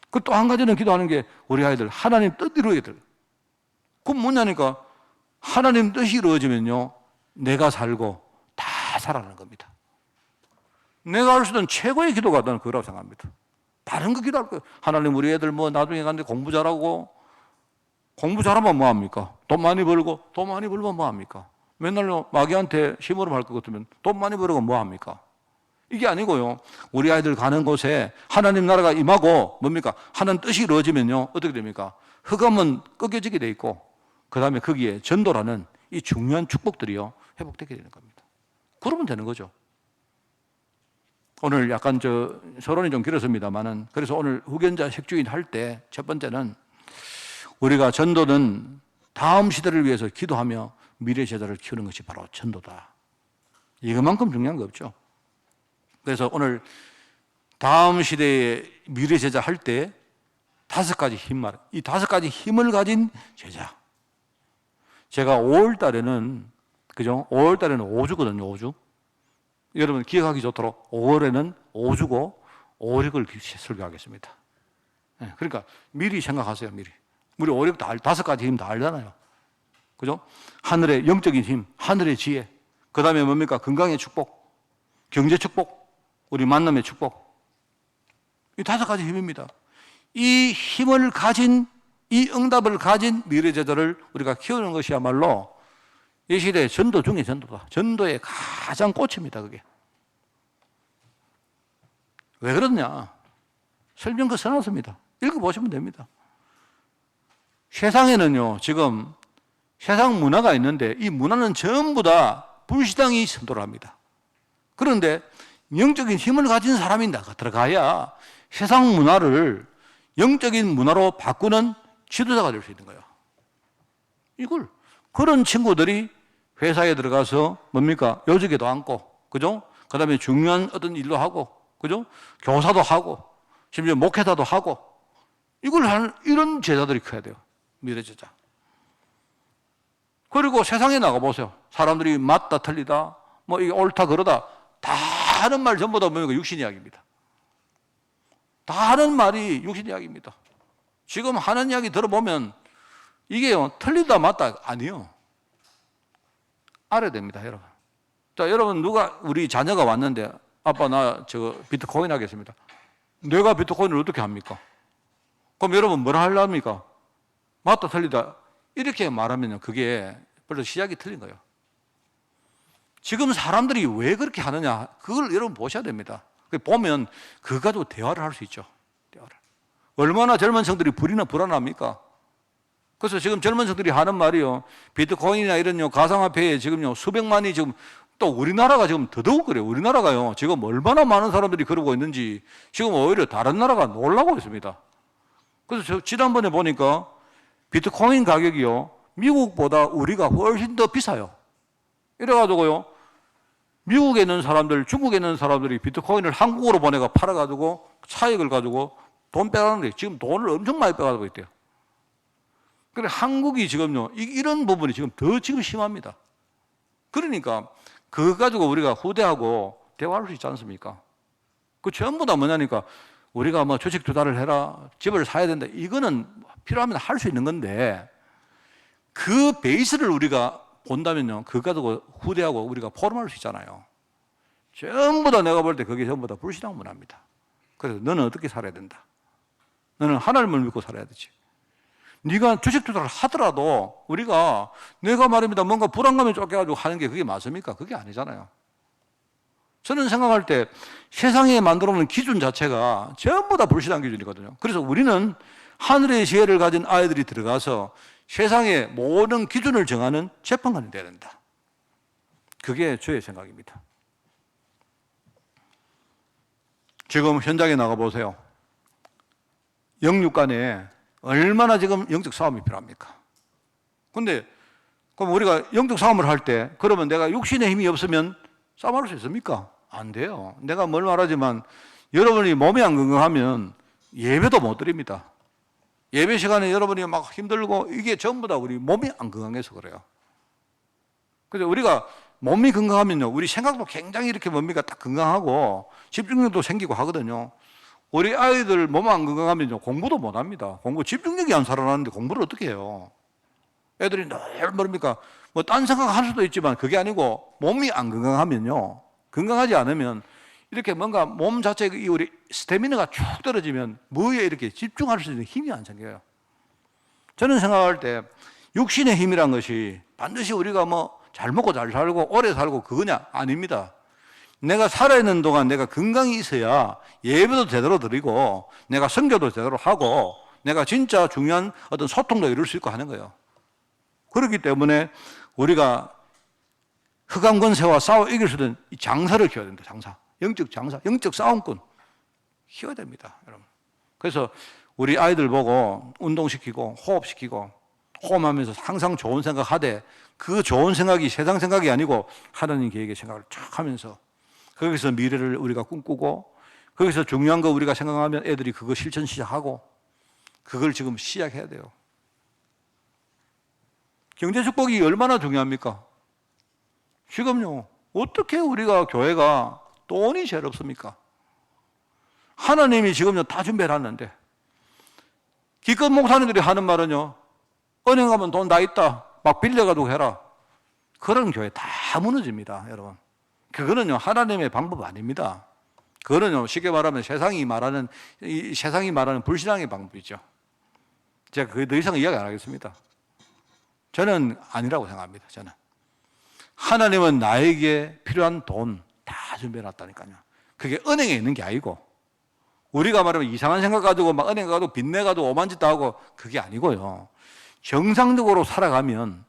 그 또 한 가지는 기도하는 게 우리 아이들 하나님 뜻 이루어야 돼. 그건 뭐냐니까 하나님 뜻이 이루어지면요 내가 살고 다 살아나는 겁니다. 내가 할 수 있는 최고의 기도가 나는 그거라고 생각합니다. 다른 거 기도할 거예요. 하나님 우리 애들 뭐 나중에 갔는데 공부 잘하고, 공부 잘하면 뭐합니까? 돈 많이 벌고, 돈 많이 벌면 뭐합니까? 맨날 마귀한테 심부름 할 것 같으면 돈 많이 벌고 뭐합니까? 이게 아니고요. 우리 아이들 가는 곳에 하나님 나라가 임하고 뭡니까? 하나님 뜻이 이루어지면요 어떻게 됩니까? 흑암은 꺾여지게 돼 있고 그 다음에 거기에 전도라는 이 중요한 축복들이요 회복되게 되는 겁니다. 그러면 되는 거죠. 오늘 약간 서론이 좀 길었습니다만은, 그래서 오늘 후견자 색주인 할 때 첫 번째는 우리가 전도는 다음 시대를 위해서 기도하며 미래 제자를 키우는 것이 바로 전도다. 이것만큼 중요한 거 없죠. 그래서 오늘 다음 시대의 미래 제자 할 때 5가지 힘말, 이 5가지 힘을 가진 제자. 제가 5월 달에는, 그죠? 5월 달에는 5주거든요, 5주. 여러분 기억하기 좋도록 5월에는 5주고 5력을 설교하겠습니다. 네, 그러니까 미리 생각하세요, 미리. 우리 5력 다 5가지 힘 다 알잖아요. 그죠? 하늘의 영적인 힘, 하늘의 지혜, 그 다음에 뭡니까? 건강의 축복, 경제 축복, 우리 만남의 축복. 이 5가지 힘입니다. 이 힘을 가진, 이 응답을 가진 미래 제자를 우리가 키우는 것이야말로 이 시대의 전도 중에 전도다. 전도의 가장 꽃입니다, 그게. 왜 그러냐? 설명서 써놨습니다. 읽어보시면 됩니다. 세상에는요, 지금 세상 문화가 있는데 이 문화는 전부 다 불신앙이 선도를 합니다. 그런데 영적인 힘을 가진 사람이 들어가야 세상 문화를 영적인 문화로 바꾸는 지도자가 될 수 있는 거예요. 이걸 그런 친구들이 회사에 들어가서 뭡니까? 요직에도 앉고, 그죠? 그 다음에 중요한 어떤 일도 하고, 그죠? 교사도 하고, 심지어 목회자도 하고, 이걸 하는 이런 제자들이 커야 돼요. 미래 제자. 그리고 세상에 나가보세요. 사람들이 맞다, 틀리다, 뭐 이게 옳다, 그러다, 다 하는 말 전부 다 뭡니까? 육신 이야기입니다. 다 하는 말이 육신 이야기입니다. 지금 하는 이야기 들어보면 이게요, 틀리다, 맞다, 아니요. 알아야 됩니다, 여러분. 자, 여러분, 우리 자녀가 왔는데, 아빠, 나 비트코인 하겠습니다. 내가 비트코인을 어떻게 합니까? 그럼 여러분, 뭐라 하려합니까? 맞다, 틀리다. 이렇게 말하면 그게 벌써 시작이 틀린 거예요. 지금 사람들이 왜 그렇게 하느냐, 그걸 여러분 보셔야 됩니다. 보면, 그거 가지고 대화를 할 수 있죠. 대화를. 얼마나 젊은 성들이 불안합니까? 그래서 지금 젊은 층들이 하는 말이요, 비트코인이나 이런 가상화폐에 지금요 수백만이 지금, 또 우리나라가 지금 더더욱 그래요. 우리나라가요 지금 얼마나 많은 사람들이 그러고 있는지 지금 오히려 다른 나라가 놀라고 있습니다. 그래서 저 지난번에 보니까 비트코인 가격이요 미국보다 우리가 훨씬 더 비싸요. 이래가지고요 미국에 있는 사람들, 중국에 있는 사람들이 비트코인을 한국으로 보내가 팔아가지고 차익을 가지고 돈 빼가는데 지금 돈을 엄청 많이 빼가지고 있대요. 그래, 한국이 지금요, 이런 부분이 지금 더 지금 심합니다. 그러니까, 그거 가지고 우리가 후대하고 대화할 수 있지 않습니까? 그 전부 다 뭐냐니까, 우리가 뭐 주식 투자를 해라, 집을 사야 된다, 이거는 필요하면 할 수 있는 건데, 그 베이스를 우리가 본다면요, 그거 가지고 후대하고 우리가 포럼할 수 있잖아요. 전부 다 내가 볼 때 그게 전부 다 불신앙 문화입니다. 그래서 너는 어떻게 살아야 된다? 너는 하나님을 믿고 살아야 되지. 네가 주식 투자를 하더라도 우리가 내가 말입니다 뭔가 불안감에 쫓겨가지고 하는 게 그게 맞습니까? 그게 아니잖아요. 저는 생각할 때 세상에 만들어 놓은 기준 자체가 전부 다 불신한 기준이거든요. 그래서 우리는 하늘의 지혜를 가진 아이들이 들어가서 세상의 모든 기준을 정하는 재판관이 되어야 된다. 그게 저의 생각입니다. 지금 현장에 나가보세요. 영육 간에 얼마나 지금 영적 싸움이 필요합니까? 근데 그럼 우리가 영적 싸움을 할 때 그러면 내가 육신의 힘이 없으면 싸움할 수 있습니까? 안 돼요. 내가 뭘 말하지만 여러분이 몸이 안 건강하면 예배도 못 드립니다. 예배 시간에 여러분이 막 힘들고 이게 전부 다 우리 몸이 안 건강해서 그래요. 그래서 우리가 몸이 건강하면요, 우리 생각도 굉장히 이렇게 뭡니까 딱 건강하고 집중력도 생기고 하거든요. 우리 아이들 몸 안 건강하면요 공부도 못 합니다. 공부 집중력이 안 살아나는데 공부를 어떻게 해요? 애들이 늘 뭡니까 뭐 딴 생각할 수도 있지만 그게 아니고 몸이 안 건강하면요, 건강하지 않으면 이렇게 뭔가 몸 자체 우리 스태미너가 쭉 떨어지면 뭐에 이렇게 집중할 수 있는 힘이 안 생겨요. 저는 생각할 때 육신의 힘이란 것이 반드시 우리가 뭐 잘 먹고 잘 살고 오래 살고 그거냐? 아닙니다. 내가 살아있는 동안 내가 건강이 있어야 예배도 제대로 드리고 내가 선교도 제대로 하고 내가 진짜 중요한 어떤 소통도 이룰 수 있고 하는 거예요. 그렇기 때문에 우리가 흑암 권세와 싸워 이길 수 있는 장사를 키워야 됩니다. 장사. 영적 장사, 영적 싸움꾼 키워야 됩니다, 여러분. 그래서 우리 아이들 보고 운동시키고 호흡시키고 호흡하면서 항상 좋은 생각하되 그 좋은 생각이 세상 생각이 아니고 하나님 계획의 생각을 쫙 하면서 거기서 미래를 우리가 꿈꾸고 거기서 중요한 거 우리가 생각하면 애들이 그거 실천 시작하고 그걸 지금 시작해야 돼요. 경제 축복이 얼마나 중요합니까? 지금요, 어떻게 우리가 교회가 돈이 제일 없습니까? 하나님이 지금요 다 준비해놨는데 기껏 목사님들이 하는 말은요, 은행 가면 돈 다 있다 막 빌려가지고 해라. 그런 교회 다 무너집니다, 여러분. 그거는요 하나님의 방법 아닙니다. 그거는요 쉽게 말하면 세상이 말하는 불신앙의 방법이죠. 제가 그 더 이상 이야기 안 하겠습니다. 저는 아니라고 생각합니다. 저는 하나님은 나에게 필요한 돈 다 준비해놨다니까요. 그게 은행에 있는 게 아니고 우리가 말하면 이상한 생각 가지고 막 은행 가도 빚내 가지고 오만짓도 하고 그게 아니고요. 정상적으로 살아가면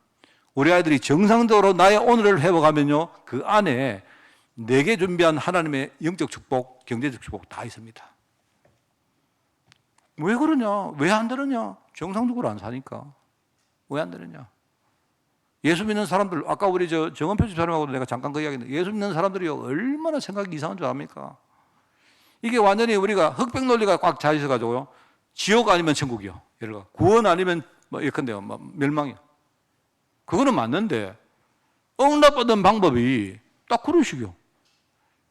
우리 아이들이 정상적으로 나의 오늘을 회복하면요 그 안에 내게 준비한 하나님의 영적 축복, 경제적 축복 다 있습니다. 왜 그러냐? 왜 안 되느냐? 정상적으로 안 사니까. 왜 안 되느냐? 예수 믿는 사람들, 아까 우리 정원표 집사님하고도 내가 잠깐 그 이야기했는데 예수 믿는 사람들이 얼마나 생각이 이상한 줄 압니까? 이게 완전히 우리가 흑백 논리가 꽉 차 있어가지고요. 지옥 아니면 천국이요. 예를 들어 구원 아니면 뭐 예컨대요, 뭐 멸망이요. 그거는 맞는데 응답받은 방법이 딱 그런 식이요.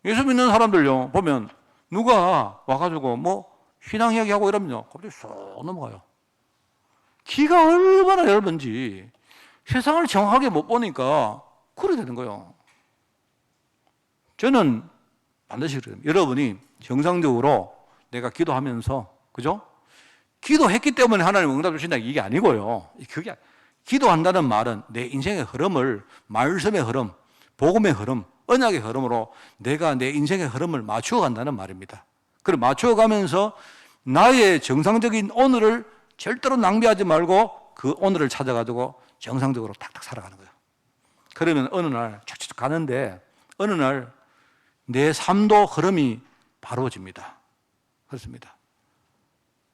예수 믿는 사람들요 보면 누가 와가지고 뭐 신앙 이야기하고 이러면요 갑자기 쏙 넘어가요. 귀가 얼마나 얇은지 세상을 정확하게 못 보니까 그렇게 되는 거예요. 저는 반드시 그래요. 여러분이 정상적으로 내가 기도하면서, 그죠? 기도했기 때문에 하나님 응답 주신다 이게 아니고요. 그게 기도한다는 말은 내 인생의 흐름을 말씀의 흐름, 복음의 흐름, 언약의 흐름으로 내가 내 인생의 흐름을 맞추어 간다는 말입니다. 그걸 맞추어 가면서 나의 정상적인 오늘을 절대로 낭비하지 말고 그 오늘을 찾아가지고 정상적으로 탁탁 살아가는 거예요. 그러면 어느 날 착착 가는데 어느 날 내 삶도 흐름이 바로워집니다. 그렇습니다.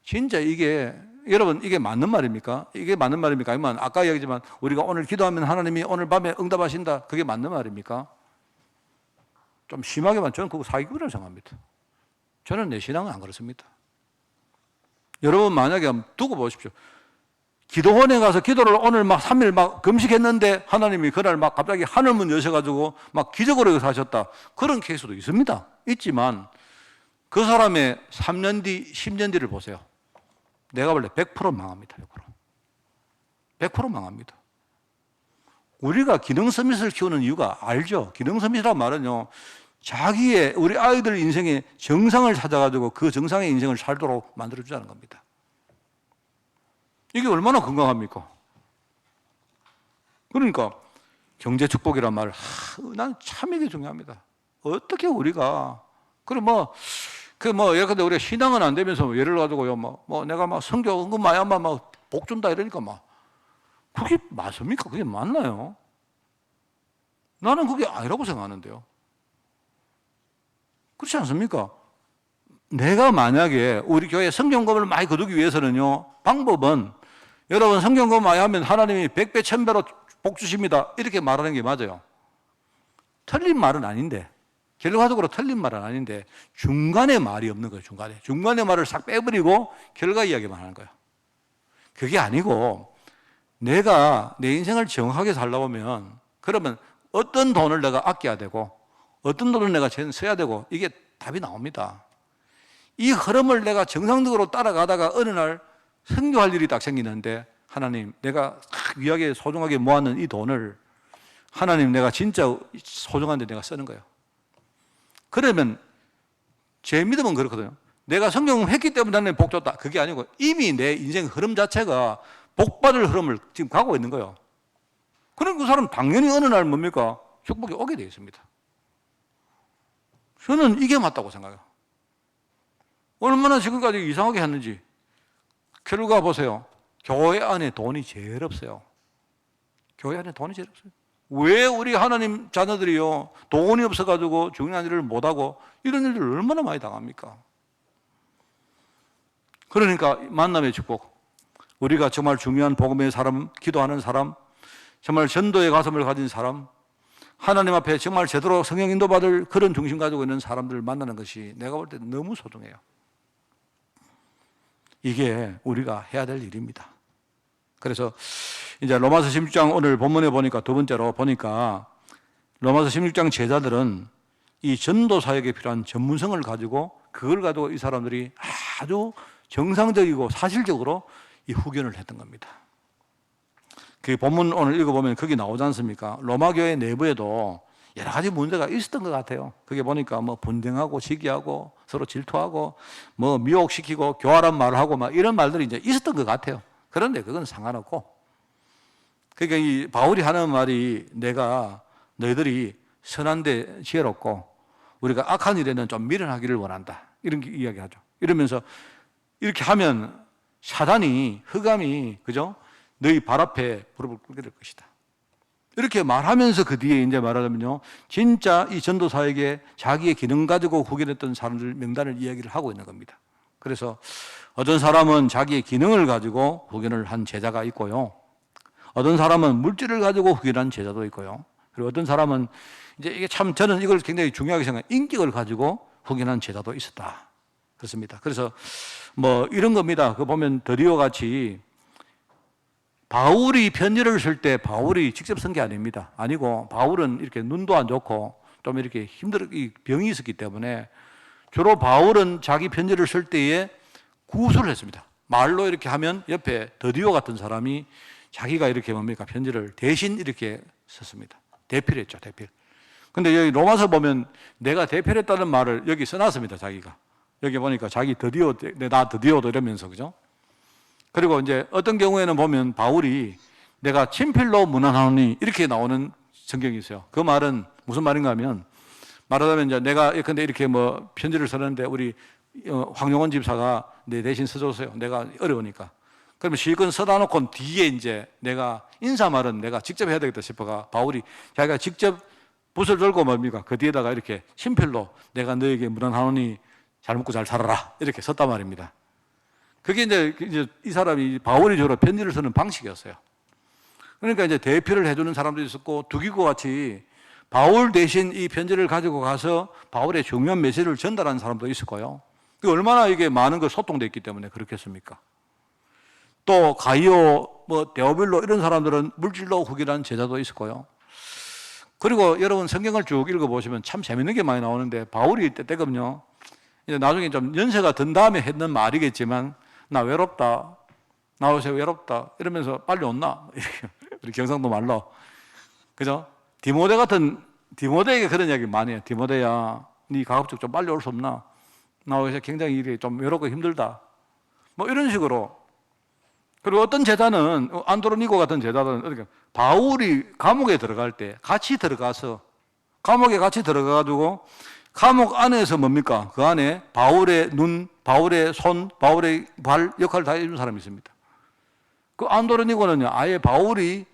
진짜 이게 여러분 이게 맞는 말입니까? 이게 맞는 말입니까? 아니면 아까 이야기했지만 우리가 오늘 기도하면 하나님이 오늘 밤에 응답하신다. 그게 맞는 말입니까? 좀 심하게만 저는 그거 사기꾼이라고 생각합니다. 저는 내 신앙은 안 그렇습니다. 여러분 만약에 두고 보십시오. 기도원에 가서 기도를 오늘 막 3일 막 금식했는데 하나님이 그날 막 갑자기 하늘문 여셔가지고 막 기적으로 사셨다. 그런 케이스도 있습니다. 있지만 그 사람의 3년 뒤, 10년 뒤를 보세요. 내가 볼때 100% 망합니다. 100% 망합니다. 우리가 기능 서밋을 키우는 이유가 알죠? 기능 서밋이라는 말은요, 자기의, 우리 아이들 인생의 정상을 찾아가지고 그 정상의 인생을 살도록 만들어주자는 겁니다. 이게 얼마나 건강합니까? 그러니까 경제 축복이란 말을 난 참 이게 중요합니다. 어떻게 우리가 그럼 예를 들어 우리가 신앙은 안 되면서 예를 가지고요 내가 막 성경 은근 마야만 막 복 준다 이러니까 막 그게 맞습니까? 그게 맞나요? 나는 그게 아니라고 생각하는데요. 그렇지 않습니까? 내가 만약에 우리 교회 성경금을 많이 거두기 위해서는요, 방법은 여러분 성경금 많이 하면 하나님이 100배, 1000배로 복 주십니다. 이렇게 말하는 게 맞아요. 틀린 말은 아닌데, 결과적으로 틀린 말은 아닌데, 중간에 말이 없는 거예요, 중간에. 중간에 말을 싹 빼버리고 결과 이야기만 하는 거예요. 그게 아니고, 내가 내 인생을 정확하게 살다 보면, 그러면 어떤 돈을 내가 아껴야 되고, 어떤 돈을 내가 써야 되고, 이게 답이 나옵니다. 이 흐름을 내가 정상적으로 따라가다가 어느 날 선교할 일이 딱 생기는데, 하나님, 내가 귀하게 소중하게 모았는 이 돈을 하나님 내가 진짜 소중한데 내가 쓰는 거예요. 그러면 제 믿음은 그렇거든요. 내가 성경을 했기 때문에 나는 복 줬다. 그게 아니고 이미 내 인생 흐름 자체가 복받을 흐름을 지금 가고 있는 거예요. 그럼 그 사람 당연히 어느 날 뭡니까? 축복이 오게 되어 있습니다. 저는 이게 맞다고 생각해요. 얼마나 지금까지 이상하게 했는지. 결과 보세요. 교회 안에 돈이 제일 없어요. 교회 안에 돈이 제일 없어요. 왜 우리 하나님 자녀들이요, 돈이 없어가지고 중요한 일을 못하고 이런 일들 얼마나 많이 당합니까? 그러니까 만남의 축복. 우리가 정말 중요한 복음의 사람, 기도하는 사람, 정말 전도의 가슴을 가진 사람, 하나님 앞에 정말 제대로 성령 인도받을 그런 중심 가지고 있는 사람들을 만나는 것이 내가 볼 때 너무 소중해요. 이게 우리가 해야 될 일입니다. 그래서 이제 로마서 16장 오늘 본문에 보니까 두 번째로 보니까 로마서 16장 제자들은 이 전도 사역에 필요한 전문성을 가지고 그걸 가지고 이 사람들이 아주 정상적이고 사실적으로 이 후견을 했던 겁니다. 그 본문 오늘 읽어보면 거기 나오지 않습니까? 로마 교회 내부에도 여러 가지 문제가 있었던 것 같아요. 그게 보니까 분쟁하고 시기하고 서로 질투하고 미혹시키고 교활한 말을 하고 이런 말들이 이제 있었던 것 같아요. 그런데 그건 상관없고, 그러니까 이 바울이 하는 말이 내가 너희들이 선한데 지혜롭고 우리가 악한 일에는 좀 미련하기를 원한다. 이런 이야기하죠. 이러면서 이렇게 하면 사단이 흑암이 그죠? 너희 발 앞에 무릎을 꿇게 될 것이다. 이렇게 말하면서 그 뒤에 이제 말하자면요, 진짜 이 전도사에게 자기의 기능 가지고 구별했던 사람들 명단을 이야기를 하고 있는 겁니다. 그래서 어떤 사람은 자기의 기능을 가지고 후견을 한 제자가 있고요. 어떤 사람은 물질을 가지고 후견한 제자도 있고요. 그리고 어떤 사람은 이제 이게 참 저는 이걸 굉장히 중요하게 생각해요. 인격을 가지고 후견한 제자도 있었다. 그렇습니다. 그래서 이런 겁니다. 그 보면 드디어 같이 바울이 편지를 쓸 때 바울이 직접 쓴 게 아닙니다. 아니고 바울은 이렇게 눈도 안 좋고 좀 이렇게 병이 있었기 때문에 주로 바울은 자기 편지를 쓸 때에 구술을 했습니다. 말로 이렇게 하면 옆에 더디오 같은 사람이 자기가 이렇게 편지를 대신 이렇게 썼습니다. 대필을 했죠, 대필. 근데 여기 로마서 보면 내가 대필을 했다는 말을 여기 써놨습니다, 자기가. 여기 보니까 자기 더디오, 나 더디오도 이러면서, 그죠? 그리고 이제 어떤 경우에는 보면 바울이 내가 친필로 문안하노니 이렇게 나오는 성경이 있어요. 그 말은 무슨 말인가 하면, 말하자면 이제 내가 근데 이렇게 편지를 쓰는데 우리 황용원 집사가 내 대신 써줬어요. 내가 어려우니까. 그러면 실컷 써다 놓고 뒤에 이제 내가 인사말은 내가 직접 해야 되겠다 싶어가 바울이 자기가 직접 붓을 들고 그 뒤에다가 이렇게 친필로 내가 너에게 문안하노니 잘 먹고 잘 살아라 이렇게 썼단 말입니다. 그게 이제 이 사람이 바울이 주로 편지를 쓰는 방식이었어요. 그러니까 이제 대필을 해주는 사람도 있었고 두기고 같이 바울 대신 이 편지를 가지고 가서 바울의 중요한 메시지를 전달하는 사람도 있었고요. 얼마나 이게 많은 걸 소통되어 있기 때문에 그렇겠습니까? 또 가이오, 데오빌로 이런 사람들은 물질로 후기라는 제자도 있었고요. 그리고 여러분 성경을 쭉 읽어보시면 참 재밌는 게 많이 나오는데 바울이 때때금요, 이제 나중에 좀 연세가 든 다음에 했는 말이겠지만 나 외롭다, 나 요새 외롭다 이러면서 빨리 온나? 우리 경상도 말로. 그죠? 디모데에게 그런 이야기 많이 해요. 디모데야, 네 가급적 좀 빨리 올 수 없나? 나 요새 굉장히 일이 좀 외롭고 힘들다. 이런 식으로 그리고 어떤 제자는, 안드로니고 같은 제자들은 어떻게, 바울이 감옥에 들어갈 때 같이 들어가서, 감옥에 같이 들어가가지고, 감옥 안에서 뭡니까? 그 안에 바울의 눈, 바울의 손, 바울의 발 역할을 다 해준 사람이 있습니다. 그 안드로니고는요, 아예 바울이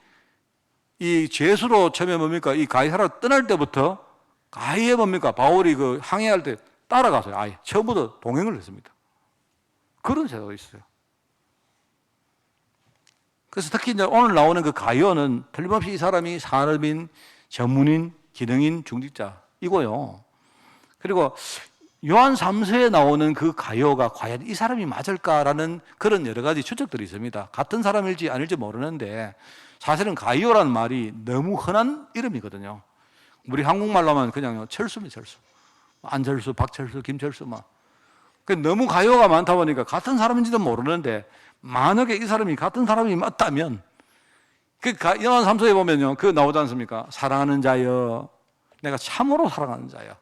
이 죄수로 처음에 뭡니까? 이 가이사라 떠날 때부터 아예 뭡니까? 바울이 그 항해할 때 따라가서요. 아예 처음부터 동행을 했습니다. 그런 제자도 있어요. 그래서 특히 이제 오늘 나오는 그 가이오는 틀림없이 이 사람이 산업인, 전문인, 기능인, 중직자이고요. 그리고 요한 3서에 나오는 그 가이오가 과연 이 사람이 맞을까라는 그런 여러 가지 추측들이 있습니다. 같은 사람일지 아닐지 모르는데 사실은 가이오라는 말이 너무 흔한 이름이거든요. 우리 한국말로 하면 그냥 철수면 철수. 안철수, 박철수, 김철수 막. 너무 가이오가 많다 보니까 같은 사람인지도 모르는데 만약에 이 사람이 같은 사람이 맞다면 그 요한 3서에 보면요. 그 나오지 않습니까? 사랑하는 자여, 내가 참으로 사랑하는 자여.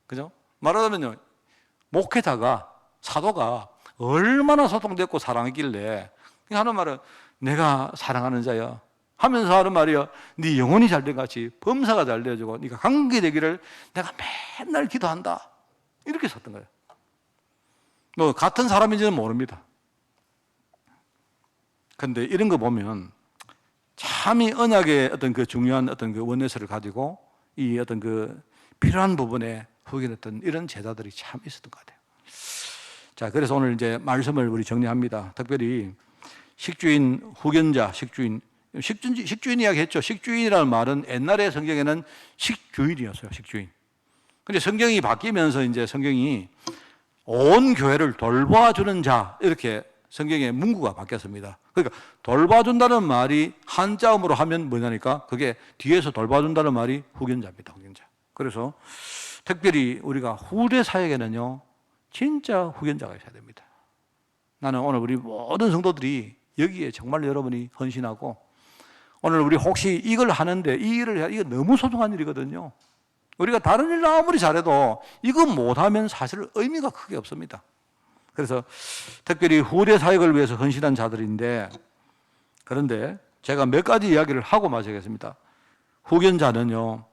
그죠? 말하자면요. 목회자가, 사도가 얼마나 소통됐고 사랑했길래 하는 말은 내가 사랑하는 자여 하면서 하는 말이요. 네 영혼이 잘된 같이 범사가 잘 되어지고 네가 강하게 되기를 내가 맨날 기도한다. 이렇게 썼던 거예요. 뭐 같은 사람인지는 모릅니다. 근데 이런 거 보면 참이 언약의 어떤 그 중요한 어떤 그 원내서를 가지고 이 어떤 그 필요한 부분에 후견했던 이런 제자들이 참 있었던 것 같아요. 자, 그래서 오늘 이제 말씀을 우리 정리합니다. 특별히 식주인, 후견자, 식주인 이야기 했죠. 식주인이라는 말은 옛날에 성경에는 식주인이었어요. 식주인. 근데 성경이 바뀌면서 이제 성경이 온 교회를 돌봐주는 자, 이렇게 성경의 문구가 바뀌었습니다. 그러니까 돌봐준다는 말이 한자음으로 하면 뭐냐니까 그게 뒤에서 돌봐준다는 말이 후견자입니다. 후견자. 그래서 특별히 우리가 후대 사역에는요, 진짜 후견자가 있어야 됩니다. 나는 오늘 우리 모든 성도들이 여기에 정말 여러분이 헌신하고 오늘 우리 혹시 이걸 하는데 이 일을 이거 너무 소중한 일이거든요. 우리가 다른 일 아무리 잘해도 이거 못하면 사실 의미가 크게 없습니다. 그래서 특별히 후대 사역을 위해서 헌신한 자들인데 그런데 제가 몇 가지 이야기를 하고 마치겠습니다. 후견자는요,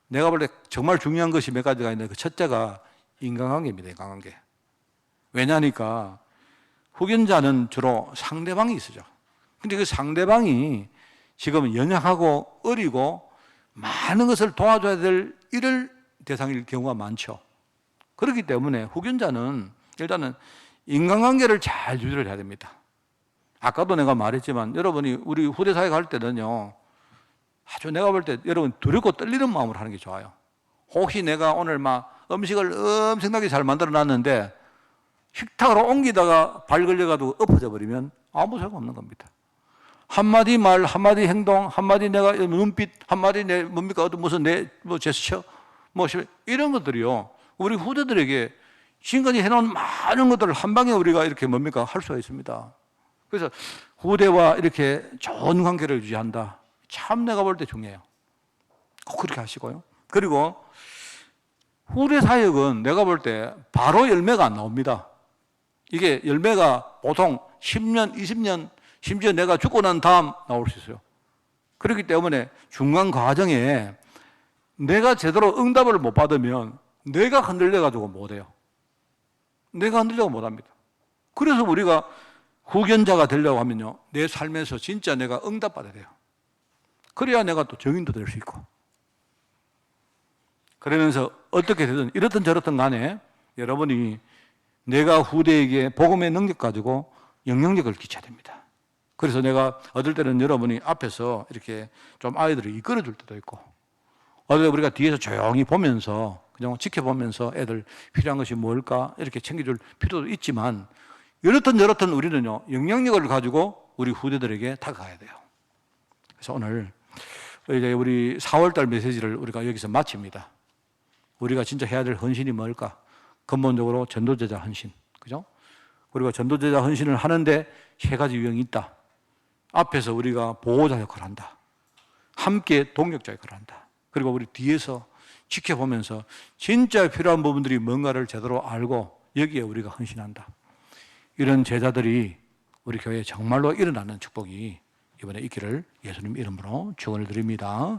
내가 볼 때 정말 중요한 것이 몇 가지가 있는데 그 첫째가 인간관계입니다. 인간관계. 왜냐하니까 후견자는 주로 상대방이 있으죠. 근데 그 상대방이 지금 연약하고 어리고 많은 것을 도와줘야 될 이럴 대상일 경우가 많죠. 그렇기 때문에 후견자는 일단은 인간관계를 잘 유지를 해야 됩니다. 아까도 내가 말했지만 여러분이 우리 후대 사역 할 때는요, 아주 내가 볼 때 여러분 두렵고 떨리는 마음으로 하는 게 좋아요. 혹시 내가 오늘 막 음식을 엄청나게 잘 만들어 놨는데 식탁으로 옮기다가 발 걸려가지고 엎어져 버리면 아무 소용 없는 겁니다. 한마디 말, 한마디 행동, 한마디 내가 눈빛, 한마디 내 뭡니까? 어떤 무슨 내 뭐 제스처, 뭐 이런 것들이요. 우리 후대들에게 지금까지 해놓은 많은 것들을 한 방에 우리가 이렇게 뭡니까? 할 수가 있습니다. 그래서 후대와 이렇게 좋은 관계를 유지한다. 참 내가 볼 때 중요해요. 꼭 그렇게 하시고요. 그리고 후대 사역은 내가 볼 때 바로 열매가 안 나옵니다. 이게 열매가 보통 10년, 20년, 심지어 내가 죽고 난 다음 나올 수 있어요. 그렇기 때문에 중간 과정에 내가 제대로 응답을 못 받으면 내가 흔들려가지고 못해요. 내가 흔들려고 못합니다. 그래서 우리가 후견자가 되려고 하면요, 내 삶에서 진짜 내가 응답받아야 돼요. 그래야 내가 또 정인도 될 수 있고. 그러면서 어떻게 되든 이렇든 저렇든 간에 여러분이 내가 후대에게 복음의 능력 가지고 영향력을 끼쳐야 됩니다. 그래서 내가 어떨 때는 여러분이 앞에서 이렇게 좀 아이들을 이끌어 줄 때도 있고, 어떨 때 우리가 뒤에서 조용히 보면서 그냥 지켜보면서 애들 필요한 것이 뭘까 이렇게 챙겨줄 필요도 있지만, 이렇든 저렇든 우리는요, 영향력을 가지고 우리 후대들에게 다가가야 돼요. 그래서 오늘 이제 우리 4월달 메시지를 우리가 여기서 마칩니다. 우리가 진짜 해야 될 헌신이 뭘까? 근본적으로 전도제자 헌신, 그죠? 우리가 전도제자 헌신을 하는데 세 가지 유형이 있다. 앞에서 우리가 보호자 역할을 한다. 함께 동력자 역할을 한다. 그리고 우리 뒤에서 지켜보면서 진짜 필요한 부분들이 뭔가를 제대로 알고 여기에 우리가 헌신한다. 이런 제자들이 우리 교회에 정말로 일어나는 축복이 이번에 있기를 예수님 이름으로 축원을 드립니다.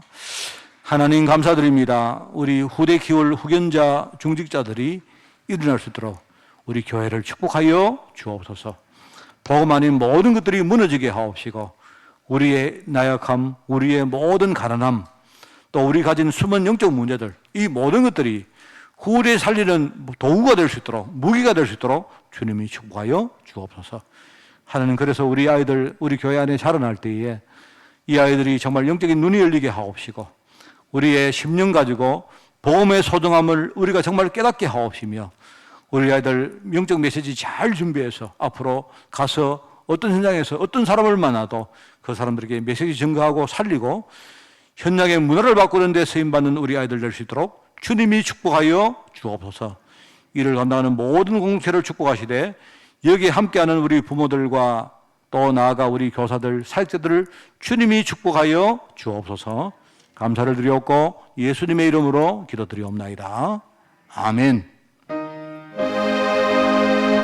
하나님 감사드립니다. 우리 후대 기울 후견자 중직자들이 일어날 수 있도록 우리 교회를 축복하여 주옵소서. 복음 아닌 모든 것들이 무너지게 하옵시고 우리의 나약함, 우리의 모든 가난함, 또 우리 가진 숨은 영적 문제들, 이 모든 것들이 후대 살리는 도구가 될 수 있도록, 무기가 될 수 있도록 주님이 축복하여 주옵소서. 하나님, 그래서 우리 아이들, 우리 교회 안에 자라날 때에 이 아이들이 정말 영적인 눈이 열리게 하옵시고 우리의 심령 가지고 복음의 소중함을 우리가 정말 깨닫게 하옵시며 우리 아이들 영적 메시지 잘 준비해서 앞으로 가서 어떤 현장에서 어떤 사람을 만나도 그 사람들에게 메시지 전가하고 살리고 현장의 문화를 바꾸는 데 쓰임받는 우리 아이들 될 수 있도록 주님이 축복하여 주옵소서. 이를 감당하는 모든 공동체를 축복하시되 여기에 함께하는 우리 부모들과 또 나아가 우리 교사들, 사역자들을 주님이 축복하여 주옵소서. 감사를 드리옵고 예수님의 이름으로 기도드리옵나이다. 아멘.